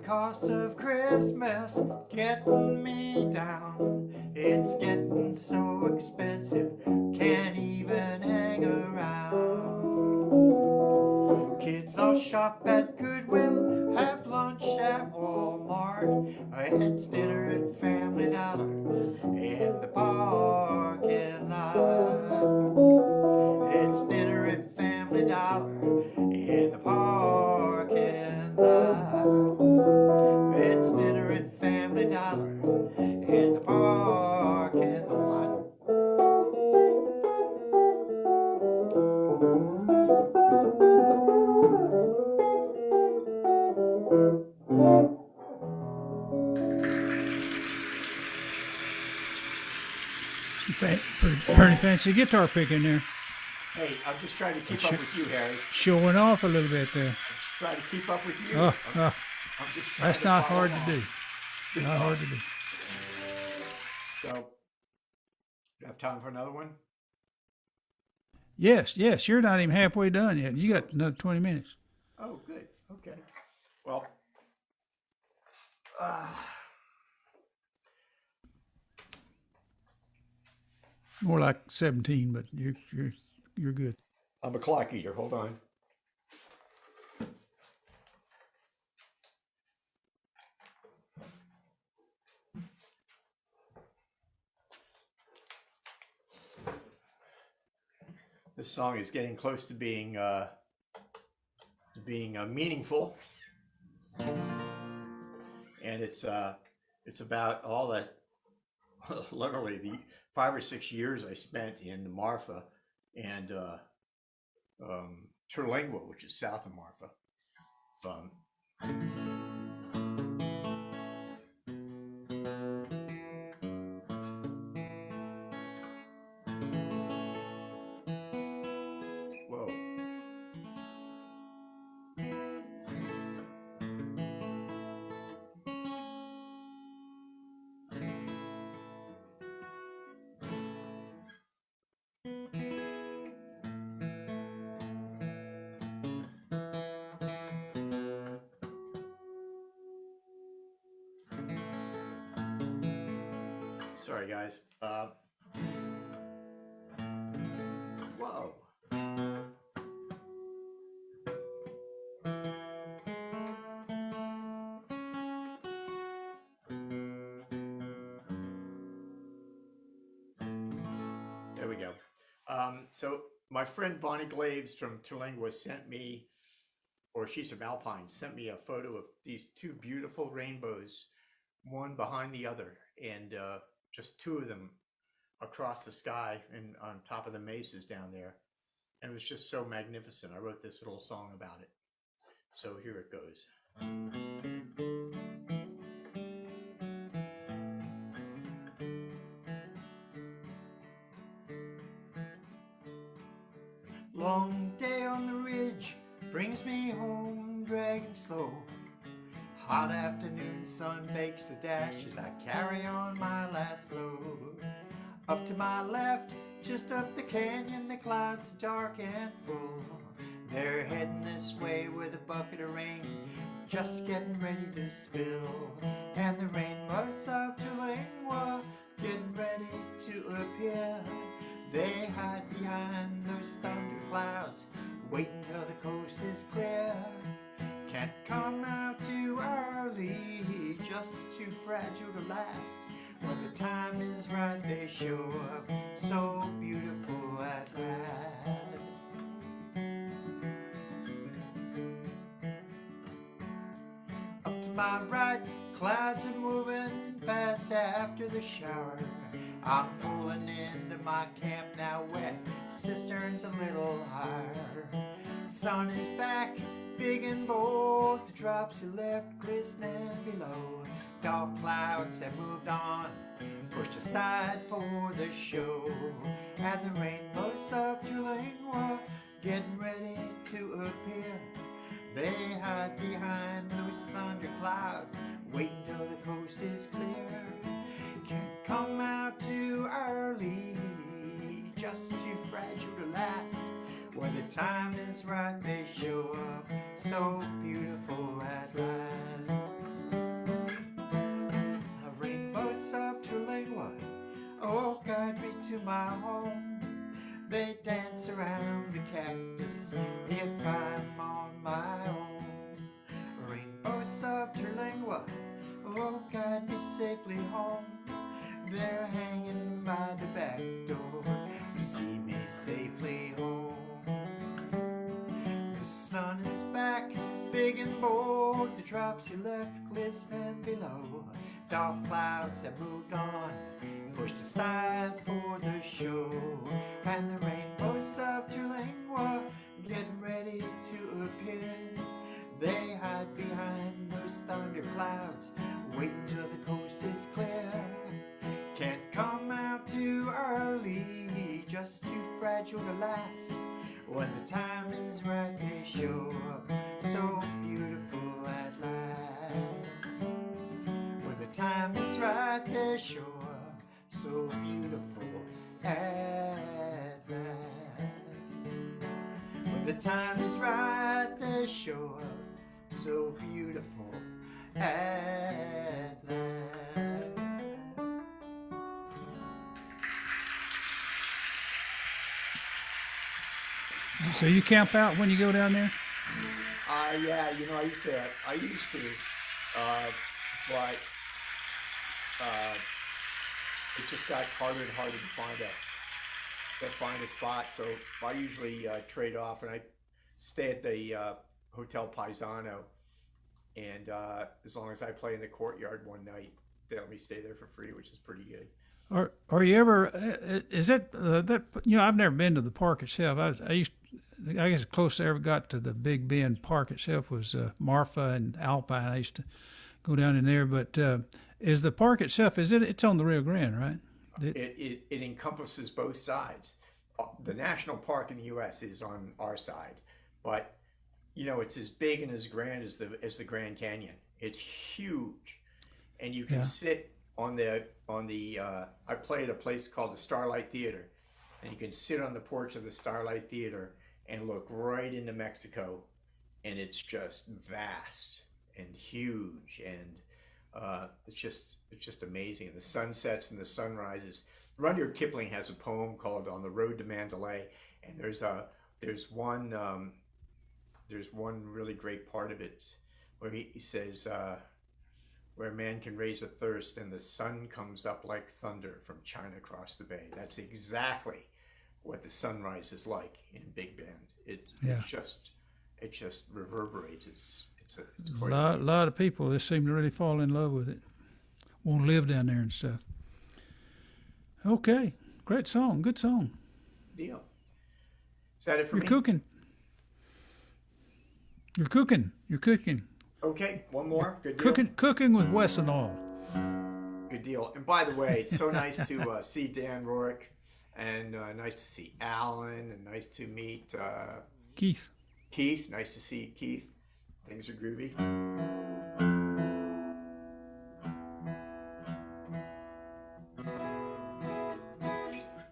Cost of Christmas getting me down. It's getting so expensive, can't even hang around. Kids all shop at Goodwill, have lunch at Walmart. It's dinner at Family Dollar in the parking lot. family dollar in the parking lot. It's dinner at Family Dollar in the parking lot. Pretty fancy guitar pick in there. Hey, I'm just trying to keep up with you, Harry. Showing off a little bit there. I'm just trying to keep up with you. Oh, I'm just trying that's to not follow hard to along. do. Not hard to do. So, you have time for another one? Yes, you're not even halfway done yet. You got another 20 minutes. Oh, good. Okay. Well, More like 17, but you're good. I'm a clock eater. Hold on. This song is getting close to being meaningful, and it's about all that, literally the 5 or 6 years I spent in Marfa and Terlingua, which is south of Marfa. Whoa. Sorry, guys. Whoa. There we go. So my friend Bonnie Glaves from Terlingua sent me, or she's from Alpine, sent me a photo of these two beautiful rainbows, one behind the other, and just two of them across the sky and on top of the mesas down there. And it was just so magnificent. I wrote this little song about it. So here it goes. Long day on the ridge brings me home dragging slow. Hot afternoon sun bakes the dash as I carry on my last load. Up to my left, just up the canyon, the clouds are dark and full. They're heading this way with a bucket of rain, just getting ready to spill. And the rainbows of Terlingua getting ready to appear. They hide behind those thunder clouds, waiting till the coast is clear. Can't come out too early, just too fragile to last. When the time is right, they show up, so beautiful at last. Up to my right, clouds are moving fast after the shower. I'm pulling into my camp now, wet cisterns a little higher. Sun is back, big and bold, the drops are left glistening below. Dark clouds have moved on, pushed aside for the show. And the rainbows of Terlingua getting ready to appear. They hide behind those thunder clouds, waiting till the coast is clear. Can't come out too early, just too fragile to last. When the time is right, they show up, so beautiful at last. The rainbows of Terlingua, oh, guide me to my home. They dance around the cactus if I'm on my own. Rainbows of Terlingua, oh, guide me safely home. They're hanging by the back door, see me safely home. raindrops you left glistening below. Dark clouds that moved on, pushed aside for the show. And the rainbows of Tulane were getting ready to appear. They hide behind those thunder clouds, waiting till the coast is clear. Can't come out too early, just too fragile to last. When the time is right, they show up so beautiful at last. When the time is right, they show up so beautiful at last. When the time is right, they show up so beautiful at last. So you camp out when you go down there? Yeah, you know, I used to, but it just got harder and harder to find a spot. So I usually trade off, and I stay at the Hotel Paisano, and as long as I play in the courtyard one night, they let me stay there for free, which is pretty good. Are you ever? Is it that you know? I've never been to the park itself. I guess the closest I ever got to the Big Bend Park itself was Marfa and Alpine. I used to go down in there. But is the park itself? It's on the Rio Grande, right? It encompasses both sides. The national park in the U.S. is on our side, but you know it's as big and as grand as the Grand Canyon. It's huge, and you can sit on the. I play at a place called the Starlight Theater, and you can sit on the porch of the Starlight Theater and look right into Mexico, and it's just vast and huge, and it's just amazing. And the sunsets and the sunrises. Rudyard Kipling has a poem called "On the Road to Mandalay," and there's one really great part of it where he says, where man can raise a thirst and the sun comes up like thunder from China across the bay. That's exactly what the sunrise is like in Big Bend. It just reverberates. It's a lot of people that seem to really fall in love with it. Want to live down there and stuff. Okay, great song, good song. Deal. Is that it for me? You're cooking. Okay, one more. Good deal. Cooking with Wes and all. Good deal. And by the way, it's so nice to see Dan Roark, and nice to see Alan, and nice to meet Keith. Keith, nice to see Keith. Things are groovy.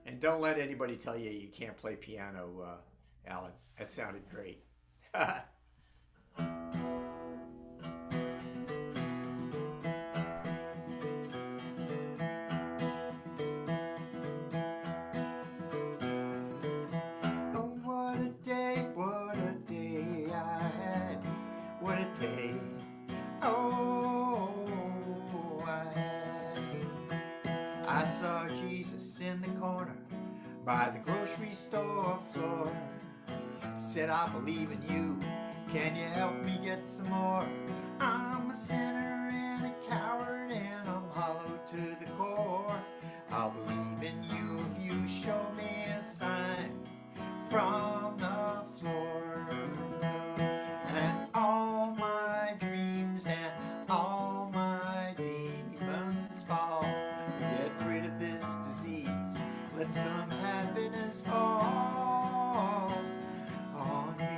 And don't let anybody tell you you can't play piano, Alan. That sounded great. I saw Jesus in the corner by the grocery store floor. Said, I believe in you, can you help me get some more? I'm a sinner and a coward and I'm hollow to the core. I'll believe in you if you show me a sign from the floor. And all my dreams and all my demons fall. Get rid of this disease, let some happiness fall on me.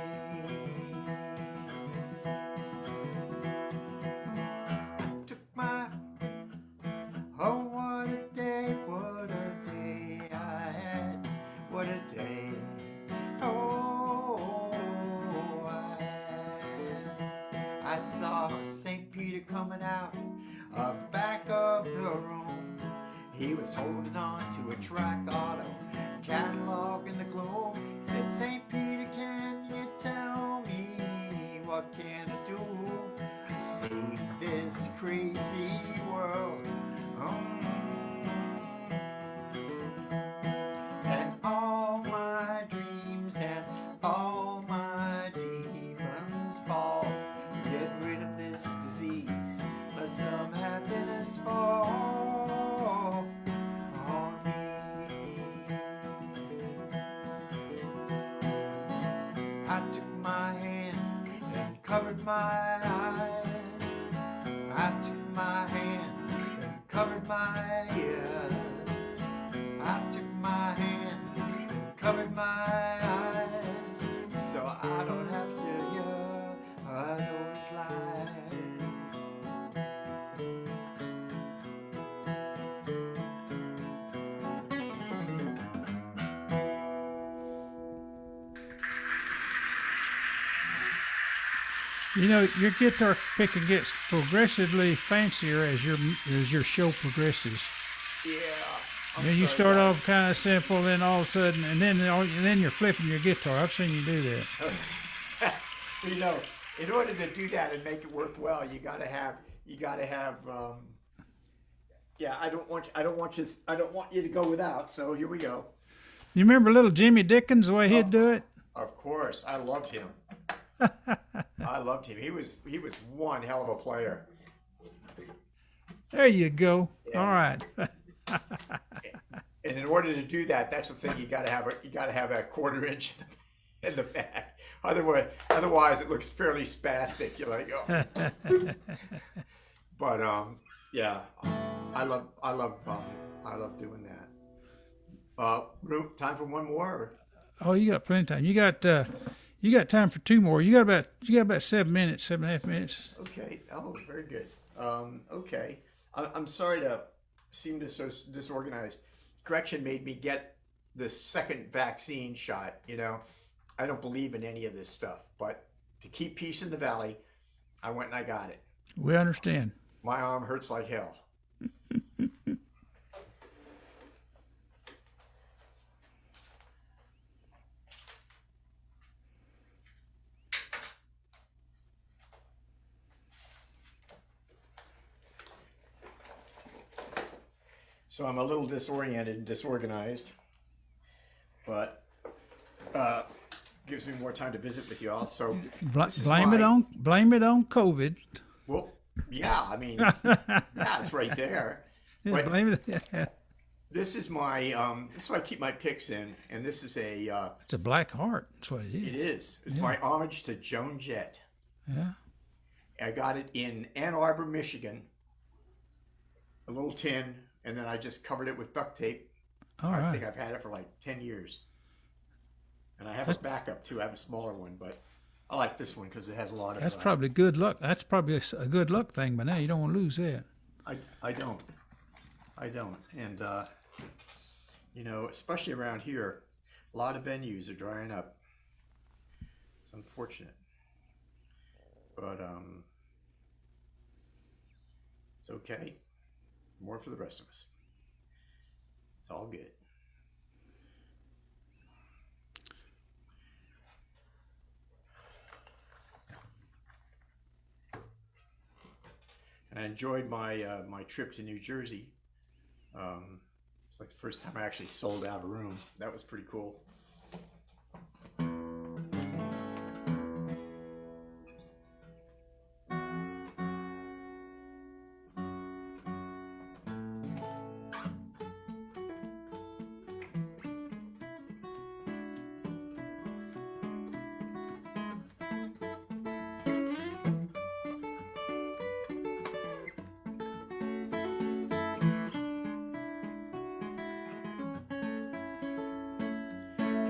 I took my, oh what a day I had, what a day, oh I had. I saw St. Peter coming out of the back of the room. He was holding on to a track auto catalog in the Globe. Said, St. Peter, can you tell me what can I do? Save this crazy world. And all my dreams and all my demons fall. Get rid of this covered my eyes. I took my hand and covered my ears. I took my hand and covered my eyes, so I don't have to hear those lies. You know, your guitar picking gets progressively fancier as your show progresses. Yeah. You know, you start off kind of simple, then all of a sudden, and then you're flipping your guitar. I've seen you do that. You know, in order to do that and make it work well, you gotta have. Yeah, I don't want you to go without. So here we go. You remember little Jimmy Dickens, the way he'd do it? Of course, I loved him. I loved him. He was one hell of a player. There you go. Yeah. All right. And in order to do that, that's the thing. You gotta have a quarter inch in the back. Otherwise, it looks fairly spastic. You're like, oh. But yeah, I love doing that. Time for one more. Or? Oh, you got plenty of time. You got time for two more. You got about 7 minutes, 7.5 minutes. Okay. Oh, very good. Okay. I'm sorry to seem so disorganized. Gretchen made me get the second vaccine shot. You know, I don't believe in any of this stuff, but to keep peace in the valley, I went and I got it. We understand. My arm hurts like hell. So I'm a little disoriented and disorganized, but gives me more time to visit with you all. So blame it on COVID. Well, yeah, I mean, yeah, it's right there. Yeah, But blame it. Yeah. this is my this is what I keep my picks in, and this is a It's a black heart. That's what it is. it is. It's my homage to Joan Jett. Yeah. I got it in Ann Arbor, Michigan. A little tin, and then I just covered it with duct tape. All I right. think I've had it for like 10 years. And I have a backup too. I have a smaller one, but I like this one because it has a lot of. That's probably good luck. That's probably a good luck thing, but now you don't want to lose that. I don't. And you know, especially around here, a lot of venues are drying up. It's unfortunate, but it's okay. More for the rest of us. It's all good. And I enjoyed my my trip to New Jersey. It's like the first time I actually sold out a room. That was pretty cool.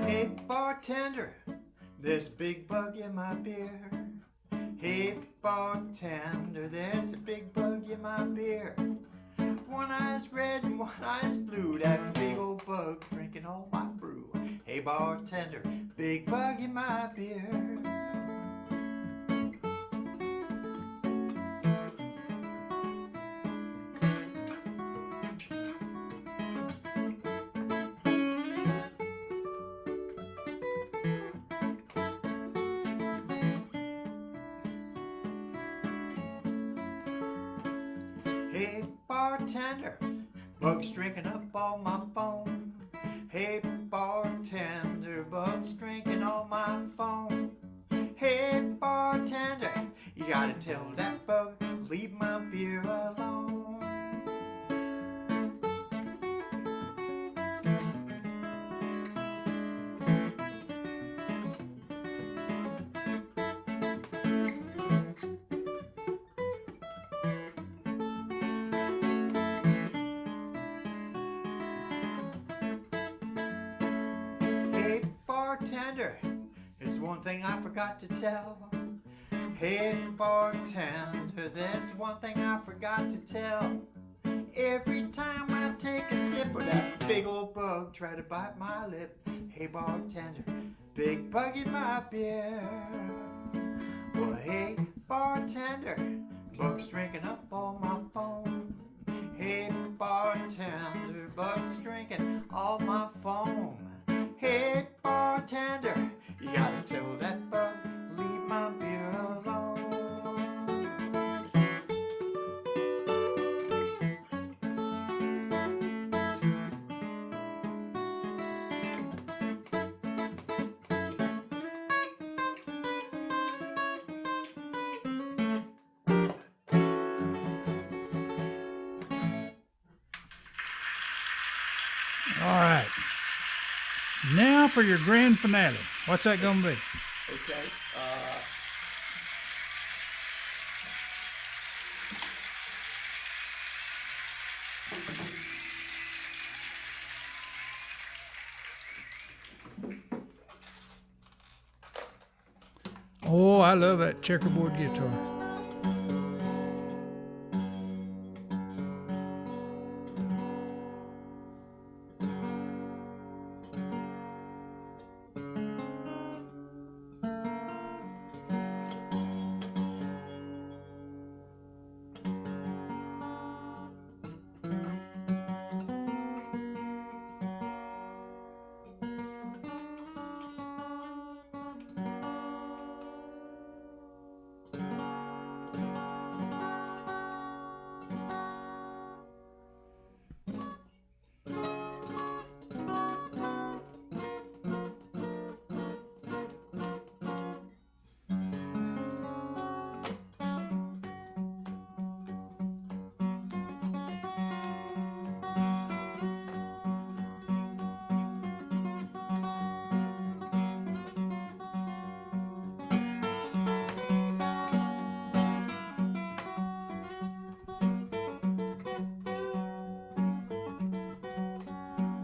Hey bartender, there's a big bug in my beer. Hey bartender, there's a big bug in my beer. One eye's red and one eye's blue. That big old bug drinking all my brew. Hey bartender, big bug in my beer. Hey bartender, bug's drinking up all my phone. Hey bartender, bug's drinking all my phone. Hey bartender, you gotta tell that bug, leave my beer alone. bartender, there's one thing I forgot to tell. Hey, bartender, there's one thing I forgot to tell. Every time I take a sip of that big old bug try to bite my lip. Hey, bartender, big bug in my beer. Well, hey, bartender, bug's drinking up all my foam. Hey, bartender, bug's drinking all my foam. Hey, bartender, you gotta tell that bug, leave my beer alone. All right. Now for your grand finale. What's that going to be? Okay. Oh, I love that checkerboard guitar.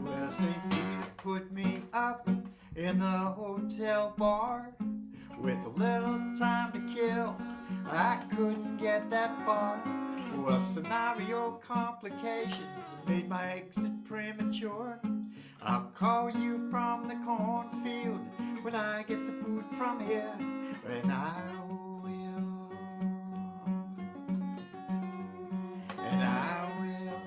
Well, St. Peter put me up in the hotel bar with a little time to kill. I couldn't get that far. Well, scenario complications made my exit premature. I'll call you from the cornfield when I get the boot from here, and I will, and I will.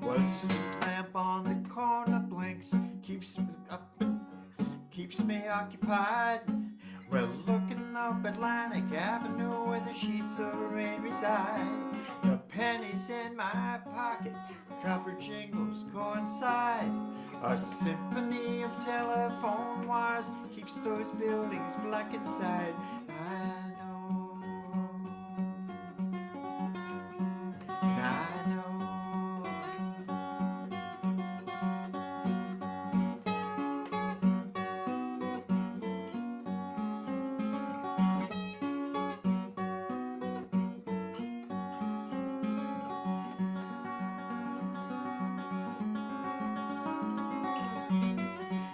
Well, the street lamp on the corner blinks, keeps me up, keeps me occupied. Well, looking up Atlantic Avenue where the sheets of rain reside. The pennies in my pocket, copper jingles coincide. A symphony of telephone wires keeps those buildings black inside. I know, I know.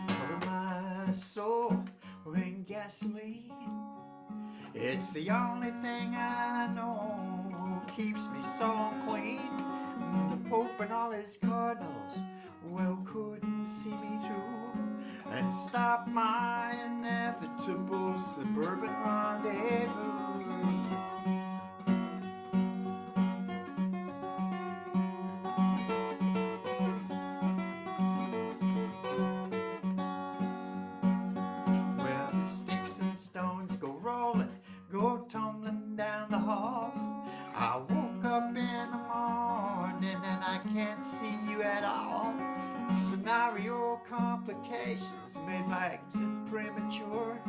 Cover my soul in gasoline. It's the only thing I know keeps me so clean. The Pope and all his cardinals, well, couldn't see me through and stop my inevitable suburban rendezvous. Well, the sticks and stones go rolling, go tumbling down the hall. I woke up in the morning and I can't see you at all. Scenario complications made my exit premature.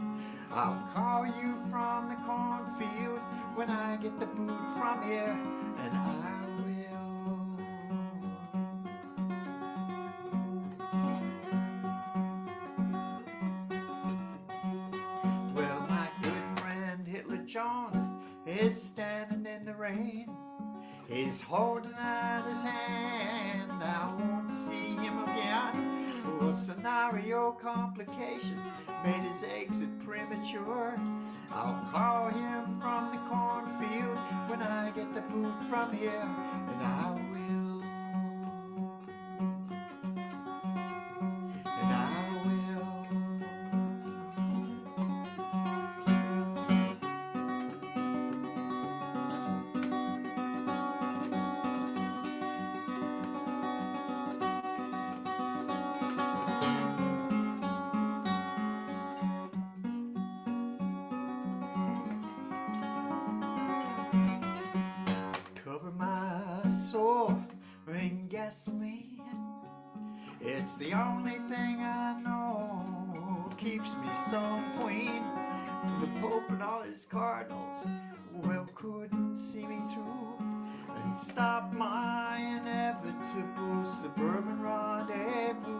I'll call you from the cornfield when I get the boot from here, and I will. Well, my good friend Hitler Jones is standing in the rain. He's holding out his hand, I won't see him again. venereal complications made his exit premature. I'll call him from the cornfield when I get the boot from here, and I will. And I will. Cover my soul in gasoline. It's the only thing I know keeps me so clean. The Pope and all his cardinals, well, couldn't see me through and stop my inevitable suburban rendezvous.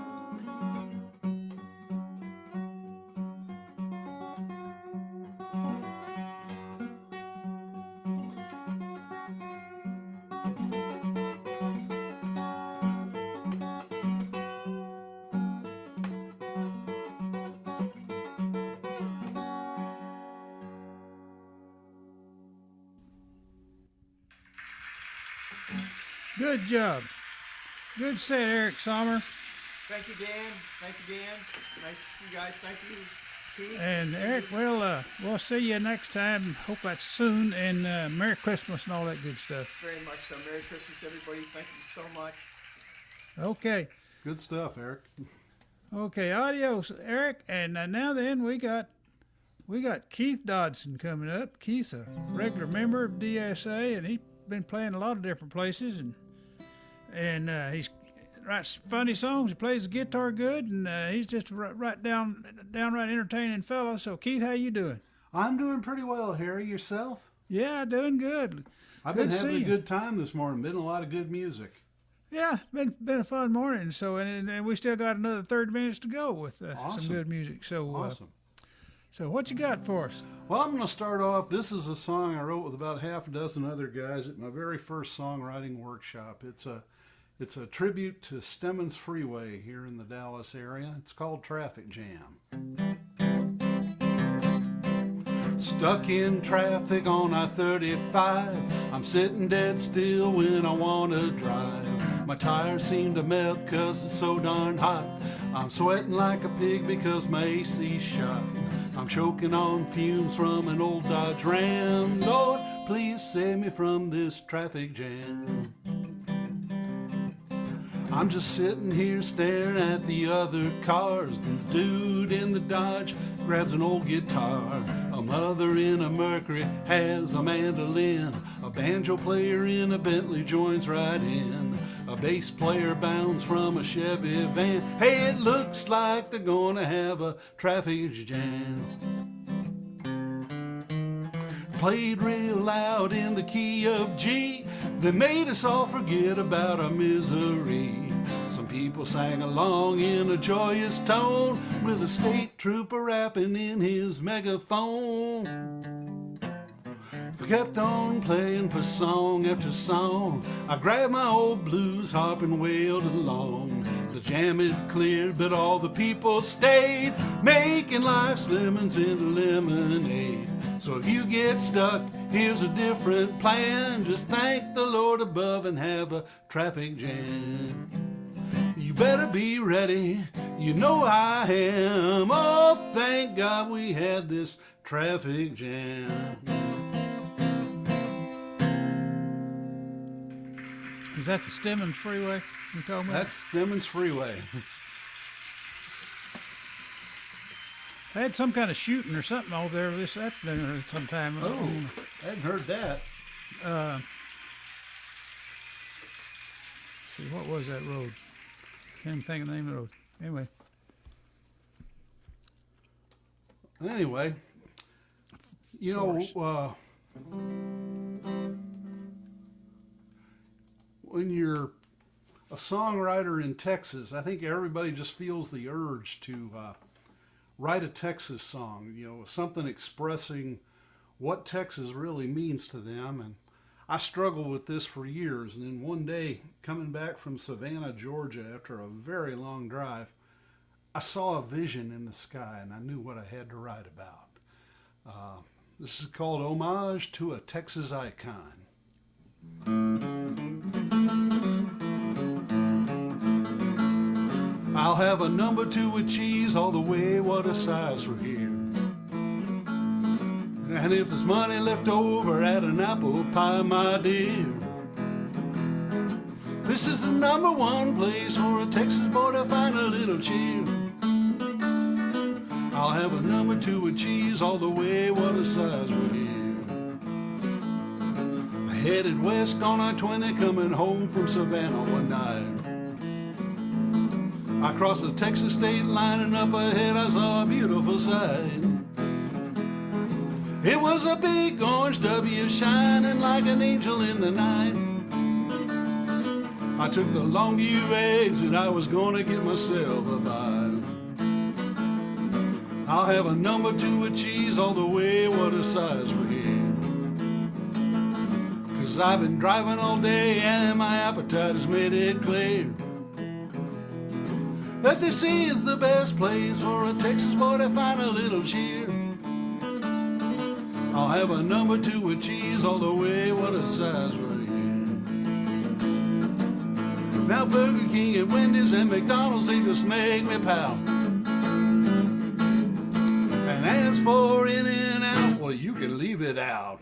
Good job. Good set, Eric Sommer. Thank you, Dan. Thank you, Dan. Nice to see you guys. Thank you, Keith. And Eric, we'll see you next time. Hope that's soon. And Merry Christmas and all that good stuff. Very much so. Merry Christmas, everybody. Thank you so much. Okay. Good stuff, Eric. Okay. Adios, Eric. And now then, we got Keith Dodson coming up. Keith's a regular member of DSA, and he's been playing a lot of different places, and he's writes funny songs. He plays the guitar good, and he's just downright entertaining fella. So Keith, how you doing? I'm doing pretty well, Harry. Yourself? Yeah, doing good. I've Good been to having see a you. good time this morning. Been a lot of good music. Yeah, been a fun morning. So and we still got another 30 minutes to go with some Awesome. good music. So Awesome. So what you got for us? Well, I'm going to start off. This is a song I wrote with about half a dozen other guys at my very first songwriting workshop. It's a tribute to Stemmons Freeway here in the Dallas area. It's called Traffic Jam. Stuck in traffic on I-35. I'm sitting dead still when I want to drive. My tires seem to melt 'cause it's so darn hot. I'm sweating like a pig because my AC's shot. I'm choking on fumes from an old Dodge Ram. Lord, please save me from this traffic jam. I'm just sitting here staring at the other cars. The dude in the Dodge grabs an old guitar. A mother in a Mercury has a mandolin. A banjo player in a Bentley joins right in. A bass player bounds from a Chevy van. Hey, it looks like they're gonna have a traffic jam. Played real loud in the key of G. They made us all forget about our misery. Some people sang along in a joyous tone with a state trooper rapping in his megaphone. They kept on playing for song after song. I grabbed my old blues harp and wailed along. The jam had cleared, but all the people stayed, making life's lemons into lemonade. So if you get stuck, here's a different plan. Just thank the Lord above and have a traffic jam. You better be ready, you know I am. Oh, thank God we had this traffic jam. Is that the Stemmons Freeway you're talking about? That's Stemmons Freeway. I had some kind of shooting or something over there this afternoon or sometime. Oh, I hadn't heard that. See, what was that road? Can't even think of the name of the road. Anyway, you know, when you're a songwriter in Texas, I think everybody just feels the urge to write a Texas song, you know, something expressing what Texas really means to them. And I struggled with this for years. And then one day, coming back from Savannah, Georgia, after a very long drive, I saw a vision in the sky and I knew what I had to write about. This is called Homage to a Texas Icon. I'll have a number 2 with cheese all the way, what a size for here. And if there's money left over, add an apple pie, my dear. This is the number 1 place for a Texas boy to find a little cheer. I'll have a number 2 with cheese all the way, what a size we're here. I headed west on I-20 coming home from Savannah one night. I crossed the Texas state line and up ahead I saw a beautiful sight. It was a big orange W shining like an angel in the night. I took the Longview exit, I was gonna get myself a bite. I'll have a number 2 with cheese all the way, what a size we're here. 'Cause I've been driving all day and my appetite has made it clear that this is the best place for a Texas boy to find a little cheer. I'll have a number 2 with cheese all the way, what a size we're here. Now Burger King and Wendy's and McDonald's, they just make me pout. And as for In-N-Out, well, you can leave it out.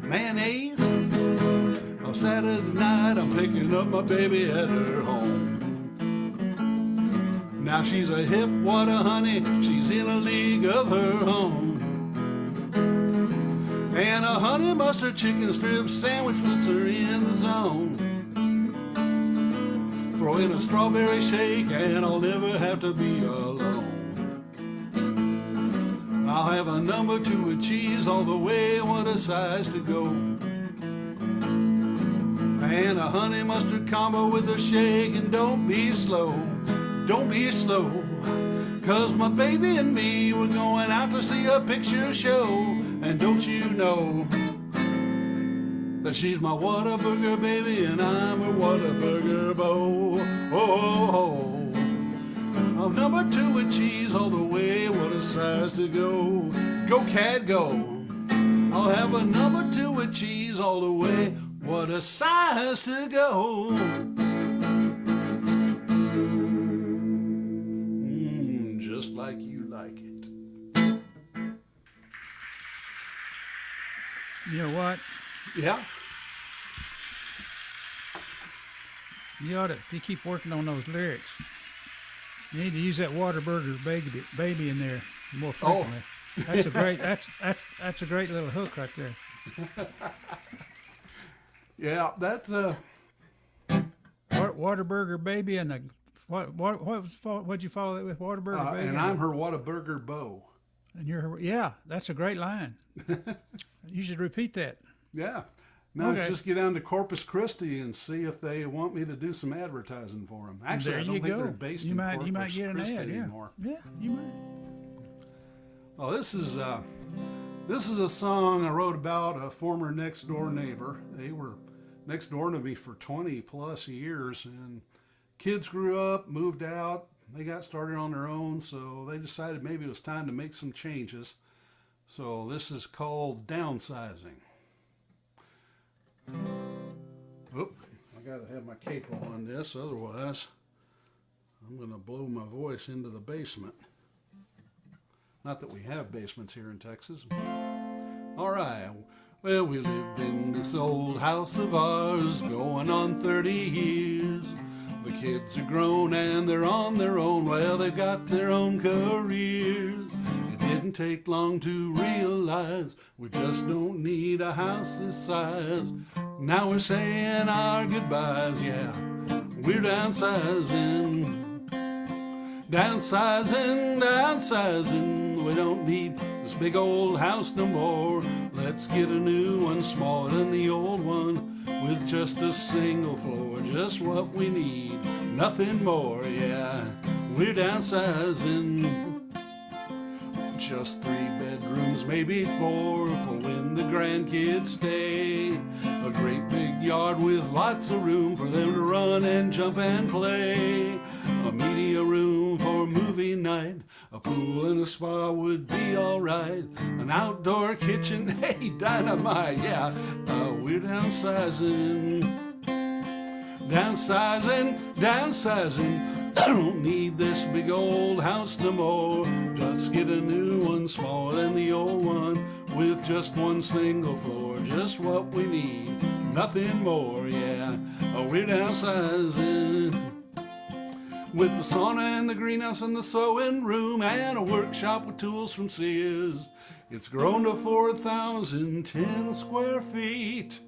Mayonnaise? On Saturday night, I'm picking up my baby at her home. Now she's a hip, what a honey, she's in a league of her own. And a honey mustard chicken strip sandwich puts her in the zone. Throw in a strawberry shake and I'll never have to be alone. I'll have a number 2 with cheese all the way, what a size to go. And a honey mustard combo with a shake, and don't be slow, don't be slow. 'Cause my baby and me, we're going out to see a picture show. And don't you know that she's my Whataburger baby and I'm her Whataburger beau. Oh. I'm number 2 with cheese all the way, what a size to go. Go cat go. I'll have a number 2 with cheese all the way, what a size to go. Just like you like it. You know what? Yeah. You ought to, if you keep working on those lyrics, you need to use that Whataburger baby in there more frequently. That's a great that's a great little hook right there. Yeah, that's Whataburger baby and the what'd you follow that with? Whataburger baby. and I'm her Whataburger beau. And you're her, yeah, that's a great line. You should repeat that. Yeah. Now Okay. just get down to Corpus Christi and see if they want me to do some advertising for them. Actually, There I don't you think go. they're based You in might Corpus get an Christi ad. Yeah, anymore. yeah, you might. Well, this is a song I wrote about a former next door neighbor. They were next door to me for 20 plus years, and kids grew up, moved out. They got started on their own, so they decided maybe it was time to make some changes. So this is called Downsizing. Oop, I gotta have my cape on this, otherwise I'm gonna blow my voice into the basement. Not that we have basements here in Texas. All right. Well, we lived in this old house of ours going on 30 years. The kids are grown and they're on their own. Well, they've got their own careers. It didn't take long to realize we just don't need a house this size. Now we're saying our goodbyes, yeah. We're downsizing. Downsizing, downsizing. We don't need this big old house no more. Let's get a new one smaller than the old one, with just a single floor, just what we need, nothing more, yeah. We're downsizing. Just 3 bedrooms, maybe 4, for when the grandkids stay. A great big yard with lots of room for them to run and jump and play. A media room for a movie night. A pool and a spa would be alright. An outdoor kitchen, hey, dynamite, yeah. We're downsizing, downsizing, downsizing. Don't need this big old house no more. Just get a new one smaller than the old one, with just one single floor, just what we need, nothing more, yeah. We're downsizing, with the sauna and the greenhouse and the sewing room and a workshop with tools from Sears. It's grown to 4,010 square feet,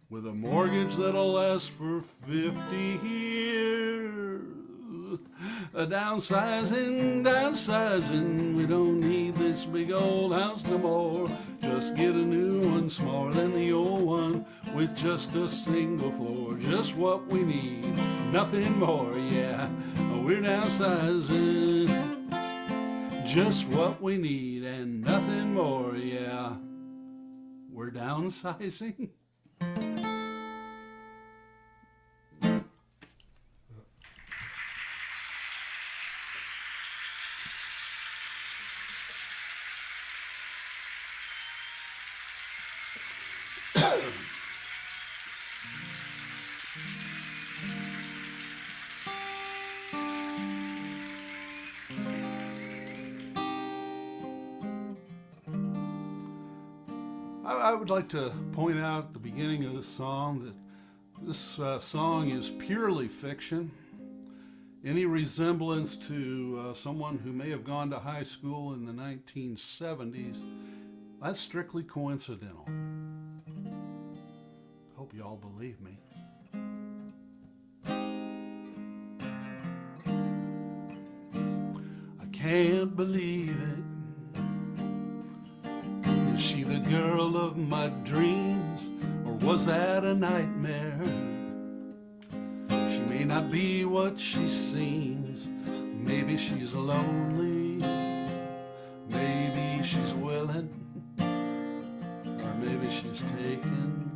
with a mortgage that'll last for 50 years. A downsizing, downsizing, we don't need this big old house no more. Just get a new one smaller than the old one, with just a single floor, just what we need, nothing more, yeah. We're downsizing, just what we need and nothing more, yeah. We're downsizing. I would like to point out at the beginning of this song that this song is purely fiction. Any resemblance to someone who may have gone to high school in the 1970s, that's strictly coincidental. Hope you all believe me. I can't believe it. Is she the girl of my dreams, or was that a nightmare? She may not be what she seems. Maybe she's lonely. Maybe she's willing. Or maybe she's taken.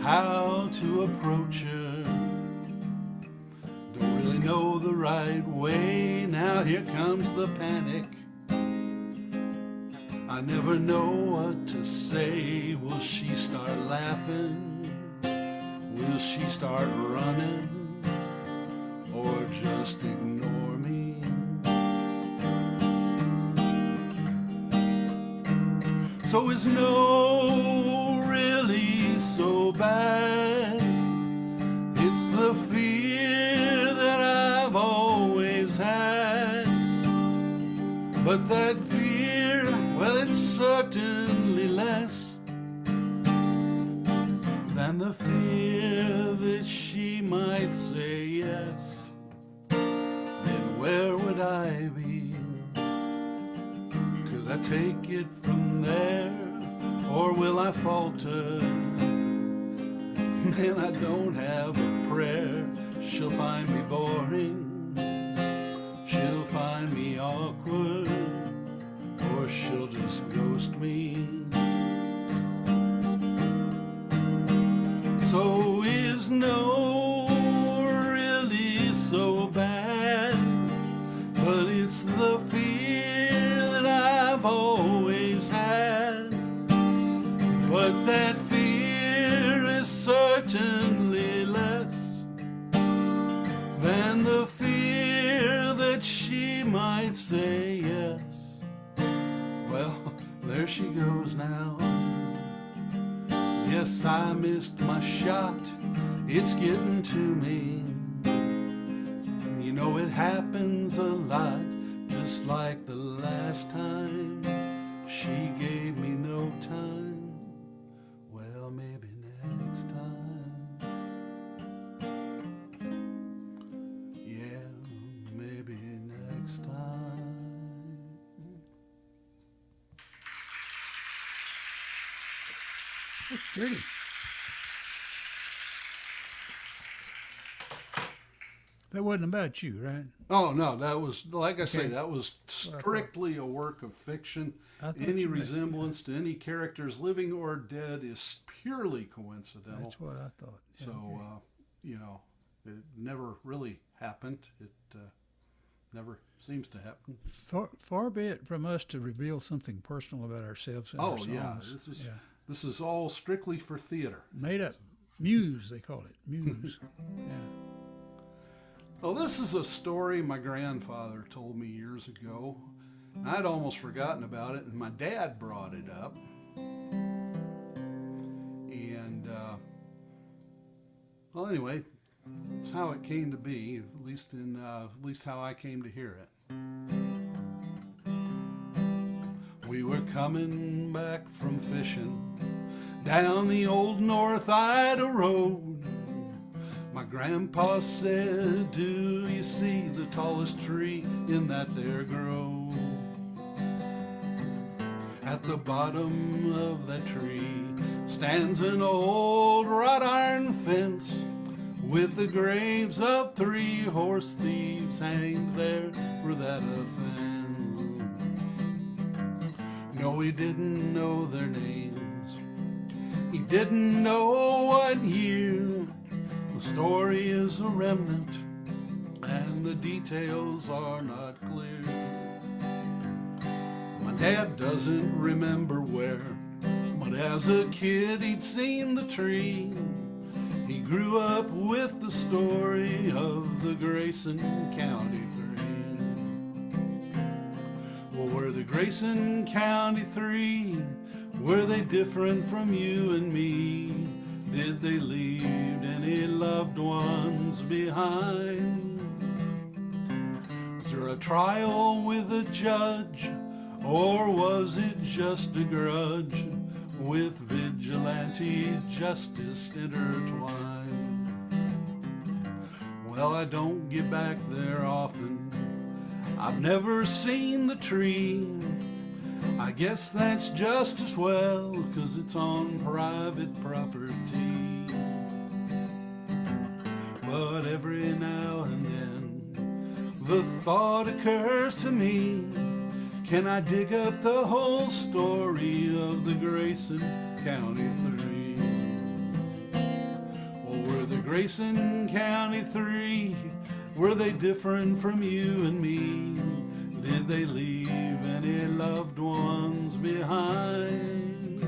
How to approach her? Don't really know the right way. Now here comes the panic. I never know what to say. Will she start laughing? Will she start running? Or just ignore me? So is no really so bad? It's the fear that I've always had. But that fear, well, it's certainly less than the fear that she might say yes. Then where would I be? Could I take it from there, or will I falter? Man, I don't have a prayer. She'll find me boring. She'll find me awkward, or she'll just ghost me. So is no really so bad, but it's the fear that I've always had. But that fear is certainly less than the fear that she might say yes. Well, there she goes now. Guess I missed my shot. It's getting to me. You know it happens a lot, just like the last time she gave me no time. Well, maybe next time. Yeah, maybe next time. That's pretty. That wasn't about you, right? Oh, no, that was, like I say, that was strictly a work of fiction. Any resemblance to any characters, living or dead, is purely coincidental. That's what I thought. Yeah, So, okay. you know, It never really happened. It never seems to happen. Far be it from us to reveal something personal about ourselves in our songs. This is all strictly for theater. Made up. Muse, they call it. Muse. Yeah. Well, this is a story my grandfather told me years ago. I'd almost forgotten about it, and my dad brought it up. And, well, anyway, that's how it came to be, at least how I came to hear it. We were coming back from fishing down the old North Ida Road. My grandpa said, do you see the tallest tree in that there grove? At the bottom of that tree stands an old wrought iron fence with the graves of 3 horse thieves hanged there for that offense. No, he didn't know their names. He didn't know what year. The story is a remnant, and the details are not clear. My dad doesn't remember where, but as a kid he'd seen the tree. He grew up with the story of the Grayson County 3. Well, were the Grayson County 3, were they different from you and me? Did they leave any loved ones behind? Was there a trial with a judge, or was it just a grudge with vigilante justice intertwined? Well, I don't get back there often. I've never seen the tree. I guess that's just as well, 'cause it's on private property. But every now and then the thought occurs to me, can I dig up the whole story of the Grayson County 3? Or were the Grayson County 3, were they different from you and me? Did they leave any loved ones behind?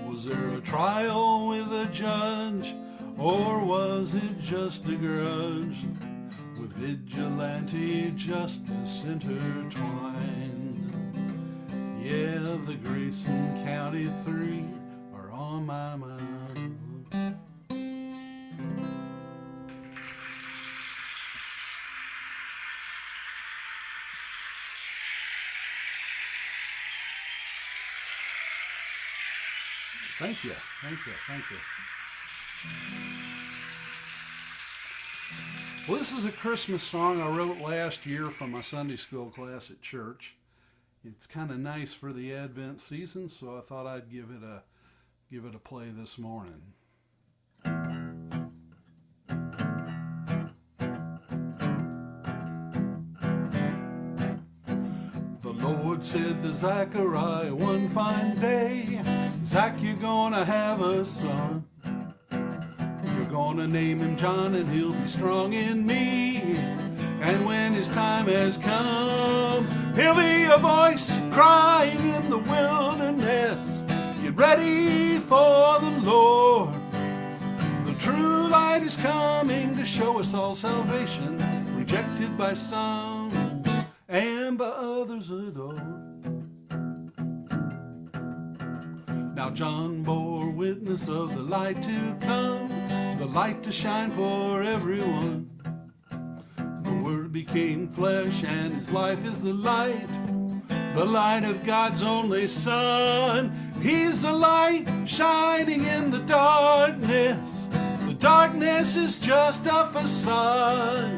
Was there a trial with a judge, or was it just a grudge with vigilante justice intertwined? Yeah, the Grayson County 3 are on my mind. Thank you. Well, this is a Christmas song I wrote last year for my Sunday school class at church. It's kind of nice for the Advent season, so I thought I'd give it a play this morning. The Lord said to Zechariah one fine day, Zach, you're gonna have a son. You're gonna name him John, and he'll be strong in me. And when his time has come, he'll be a voice crying in the wilderness, get ready for the Lord. The true light is coming to show us all salvation, rejected by some and by others adored. Now John bore witness of the light to come, the light to shine for everyone. The Word became flesh, and his life is the light of God's only Son. He's a light shining in the darkness. The darkness is just a facade.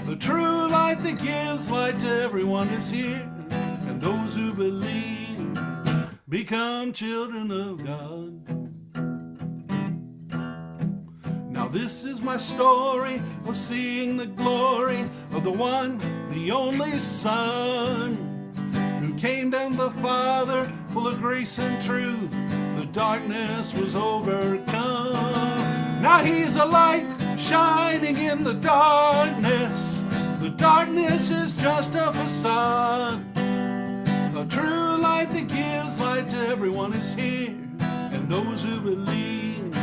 The true light that gives light to everyone is here, and those who believe become children of God. Now this is my story of seeing the glory of the one, the only Son, who came down the Father full of grace and truth. The darkness was overcome. Now he's a light shining in the darkness. The darkness is just a facade. A true light that gives light to everyone is here, and those who believe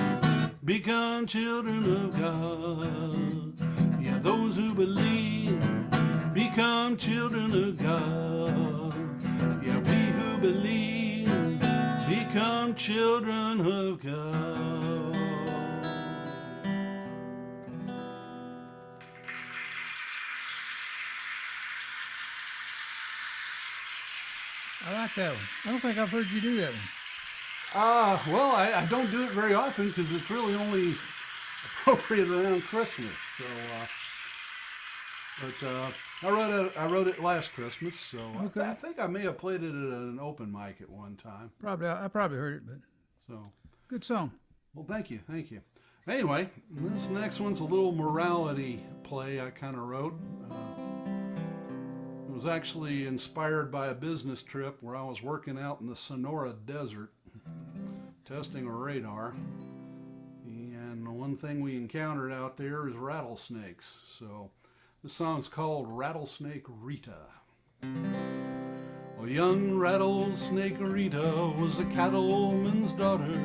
become children of God. Yeah, those who believe become children of God. Yeah, we who believe become children of God. I like that one. I don't think I've heard you do that one. Well, I don't do it very often because it's really only appropriate around Christmas. So, I wrote it last Christmas. So Okay. I think I may have played it at an open mic at one time. I probably heard it, but So, good song. well, thank you. Anyway, this next one's a little morality play I kind of wrote. It was actually inspired by a business trip where I was working out in the Sonora desert testing a radar, and the one thing we encountered out there is rattlesnakes. So this song's called Rattlesnake Rita. A young rattlesnake Rita was a cattleman's daughter,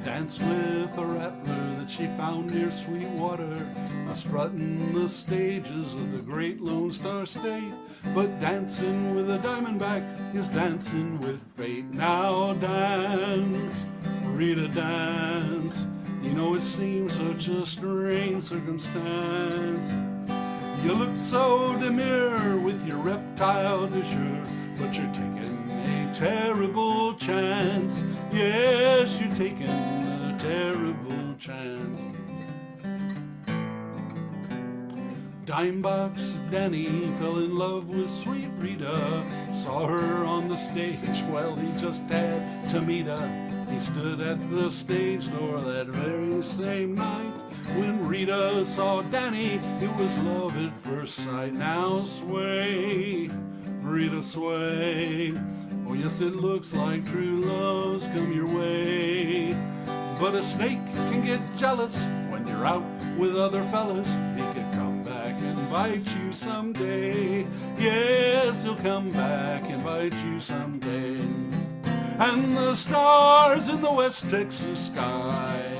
danced with a rattler that she found near Sweetwater, strutting the stages of the great Lone Star State. But dancing with a diamondback is dancing with fate. Now dance, Rita, dance. You know it seems such a strange circumstance. You look so demure with your reptile douceur, but you're taking a terrible chance. Yes, you're taking a terrible chance. Dimebox Danny fell in love with sweet Rita, saw her on the stage, well, he just had to meet her. He stood at the stage door that very same night. When Rita saw Danny, it was love at first sight. Now sway, Rita, sway. Oh yes, it looks like true love's come your way. But a snake can get jealous when you're out with other fellas. He could come back and bite you someday. Yes, he'll come back and bite you someday. And the stars in the West Texas sky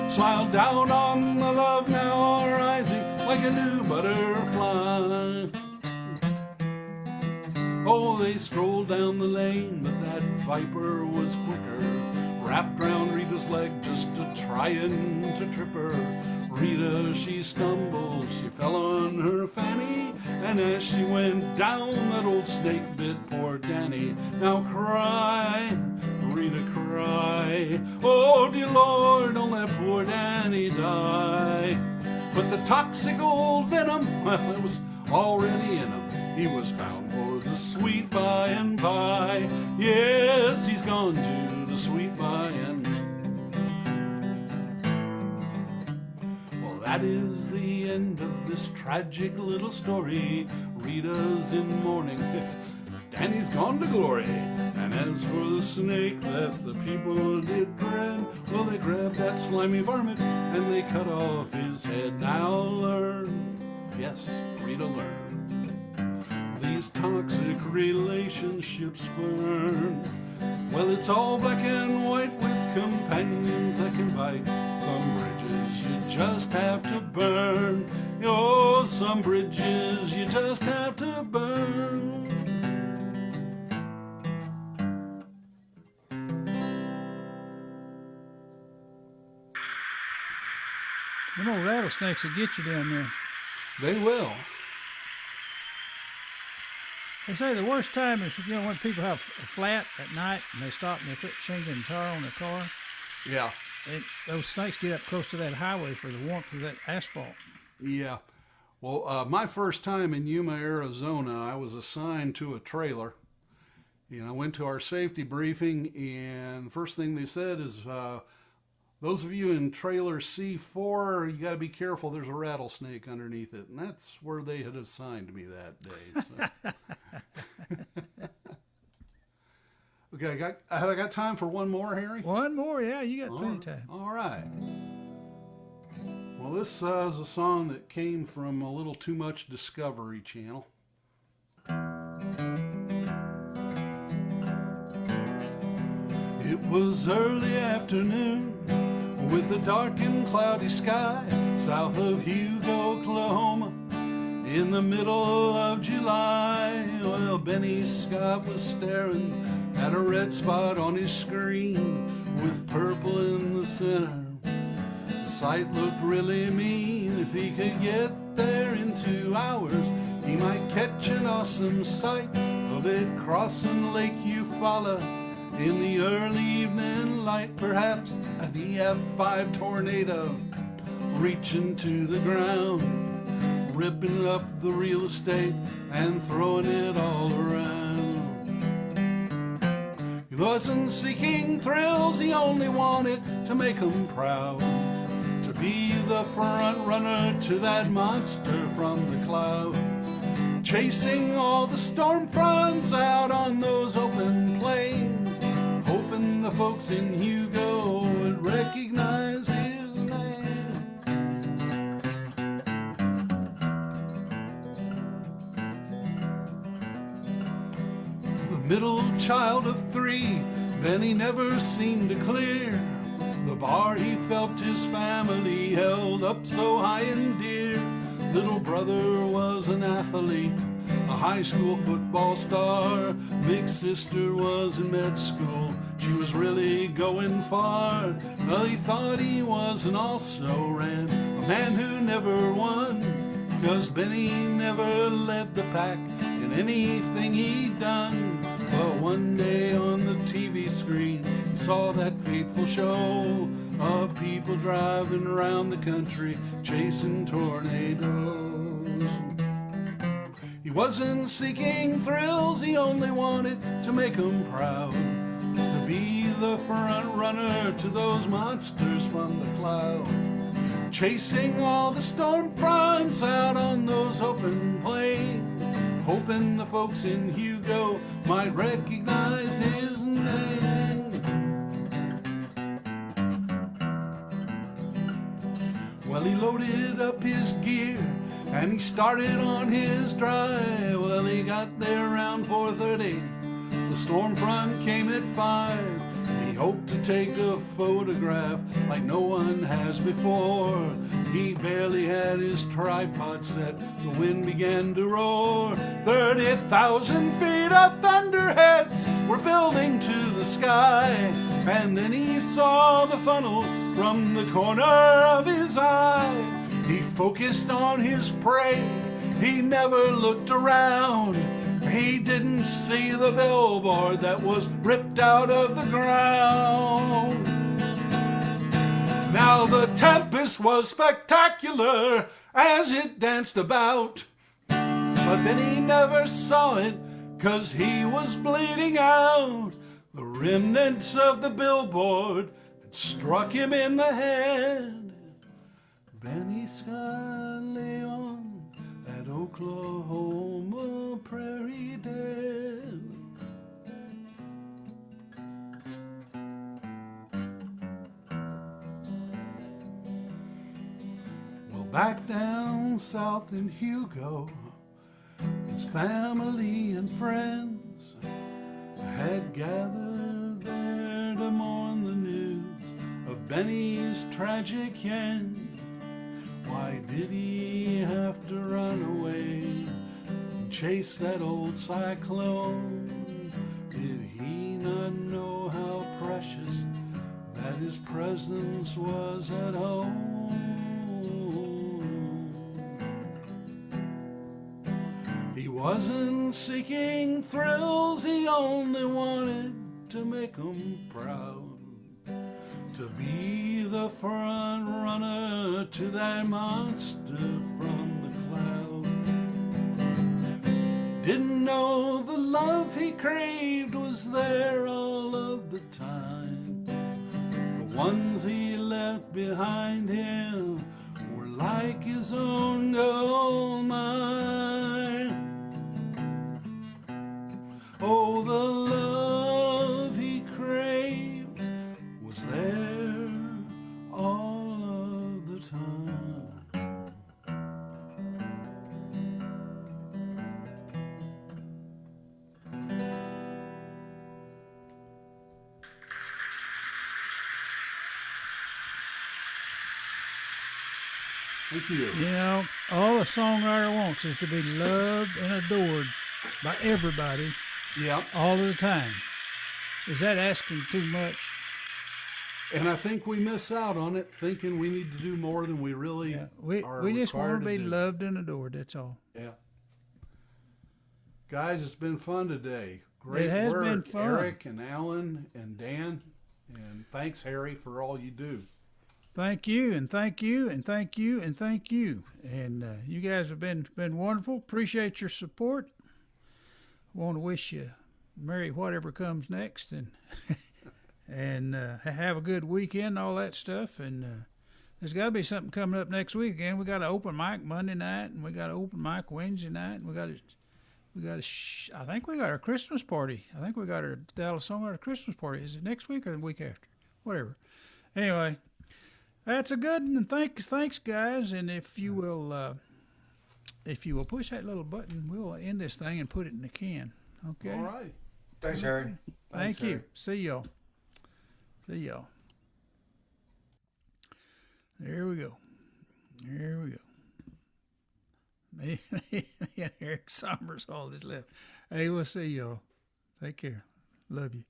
smile down on the love now rising like a new butterfly. Oh, they strolled down the lane, but that viper was quicker, wrapped round Rita's leg just to trying to trip her. Rita, she stumbled, she fell on her fanny, and as she went down, that old snake bit poor Danny. Now cry, Rita, cry. Oh, dear Lord, don't let poor Danny die. But the toxic old venom, well, it was already in him. He was bound for the sweet by and by. Yes, he's gone to the sweet by and by. Well, that is the end of this tragic little story. Rita's in mourning, Danny's gone to glory. And as for the snake that the people did dread, well, they grabbed that slimy varmint and they cut off his head. Now learn, yes, Rita, learn. These toxic relationships burn. Well, it's all black and white with companions that can bite. Some bridges you just have to burn. Oh, some bridges you just have to burn. Them old rattlesnakes will get you down there. They will. They say the worst time is, when people have a flat at night and they stop and they put changing the tire on their car. Yeah. Those snakes get up close to that highway for the warmth of that asphalt. Yeah. Well, my first time in Yuma, Arizona, I was assigned to a trailer. And I went to our safety briefing, and the first thing they said is, those of you in trailer C4, you got to be careful. There's a rattlesnake underneath it. And that's where they had assigned me that day. So. Okay, I got time for one more, Harry? One more, yeah, you got plenty of time. All right. Well, this is a song that came from a little too much Discovery Channel. It was early afternoon with a dark and cloudy sky south of Hugo, Oklahoma, in the middle of July. Well, Benny Scott was staring at a red spot on his screen with purple in the center. The sight looked really mean. If he could get there in 2 hours, he might catch an awesome sight of it crossing Lake Eufaula in the early evening light. Perhaps an EF5 tornado reaching to the ground, ripping up the real estate and throwing it all around. He wasn't seeking thrills, he only wanted to make him proud, to be the front runner to that monster from the clouds, chasing all the storm fronts out on those open plains, hoping the folks in Hugo would recognize his name. The middle child of 3, Benny never seemed to clear the bar he felt his family held up so high and dear. Little brother was an athlete, a high school football star. Big sister was in med school, she was really going far. Well, he thought he was and also ran, a man who never won, 'cause Benny never led the pack in anything he'd done. But one day on the TV screen, he saw that fateful show of people driving around the country chasing tornadoes. He wasn't seeking thrills, he only wanted to make them proud, to be the front runner to those monsters from the clouds, chasing all the storm fronts out on those open plains, hoping the folks in Hugo might recognize his name. Well, he loaded up his gear and he started on his drive. Well, he got there around 4:30. The storm front came at 5. He hoped to take a photograph like no one has before. He barely had his tripod set, the wind began to roar. 30,000 feet of thunderheads were building to the sky, and then he saw the funnel from the corner of his eye. He focused on his prey, he never looked around. He didn't see the billboard that was ripped out of the ground. Now the tempest was spectacular as it danced about, but Benny never saw it 'cause he was bleeding out. The remnants of the billboard had struck him in the head. Benny Scott lay on that Oklahoma prairie dead. Well, back down south in Hugo, his family and friends had gathered there to mourn the news of Benny's tragic end. Why did he have to run away and chase that old cyclone? Did he not know how precious that his presence was at home? He wasn't seeking thrills, he only wanted to make them proud, to be the front runner to that monster from the cloud. Didn't know the love he craved was there all of the time. The ones he left behind him were like his own gold mine. Oh, the love he craved was there all of the time. Thank you. You know, all a songwriter wants is to be loved and adored by everybody Yep. all of the time. Is that asking too much? And I think we miss out on it thinking we need to do more than we really are We just want required to be do. loved and adored. That's all. Yeah. Guys, it's been fun today. Great has work, been fun. Eric and Alan and Dan. And thanks, Harry, for all you do. Thank you, and thank you, and thank you, and thank you. And you guys have been wonderful. Appreciate your support. Want to wish you Merry whatever comes next, and and have a good weekend, all that stuff. And there's got to be something coming up next week again. We got an open mic Monday night, and we got an open mic Wednesday night, and we got I think we got our Christmas party. I think we got our Dallas Songwriter Christmas party. Is it next week or the week after? Whatever. Anyway, that's a good one. And thanks, guys. And if you will push that little button, we'll end this thing and put it in the can. Okay. All right. Thanks, Harry. Thank Harry. you. See y'all. There we go. Me and Eric Sommer's all that's left. Hey, we'll see y'all. Take care. Love you.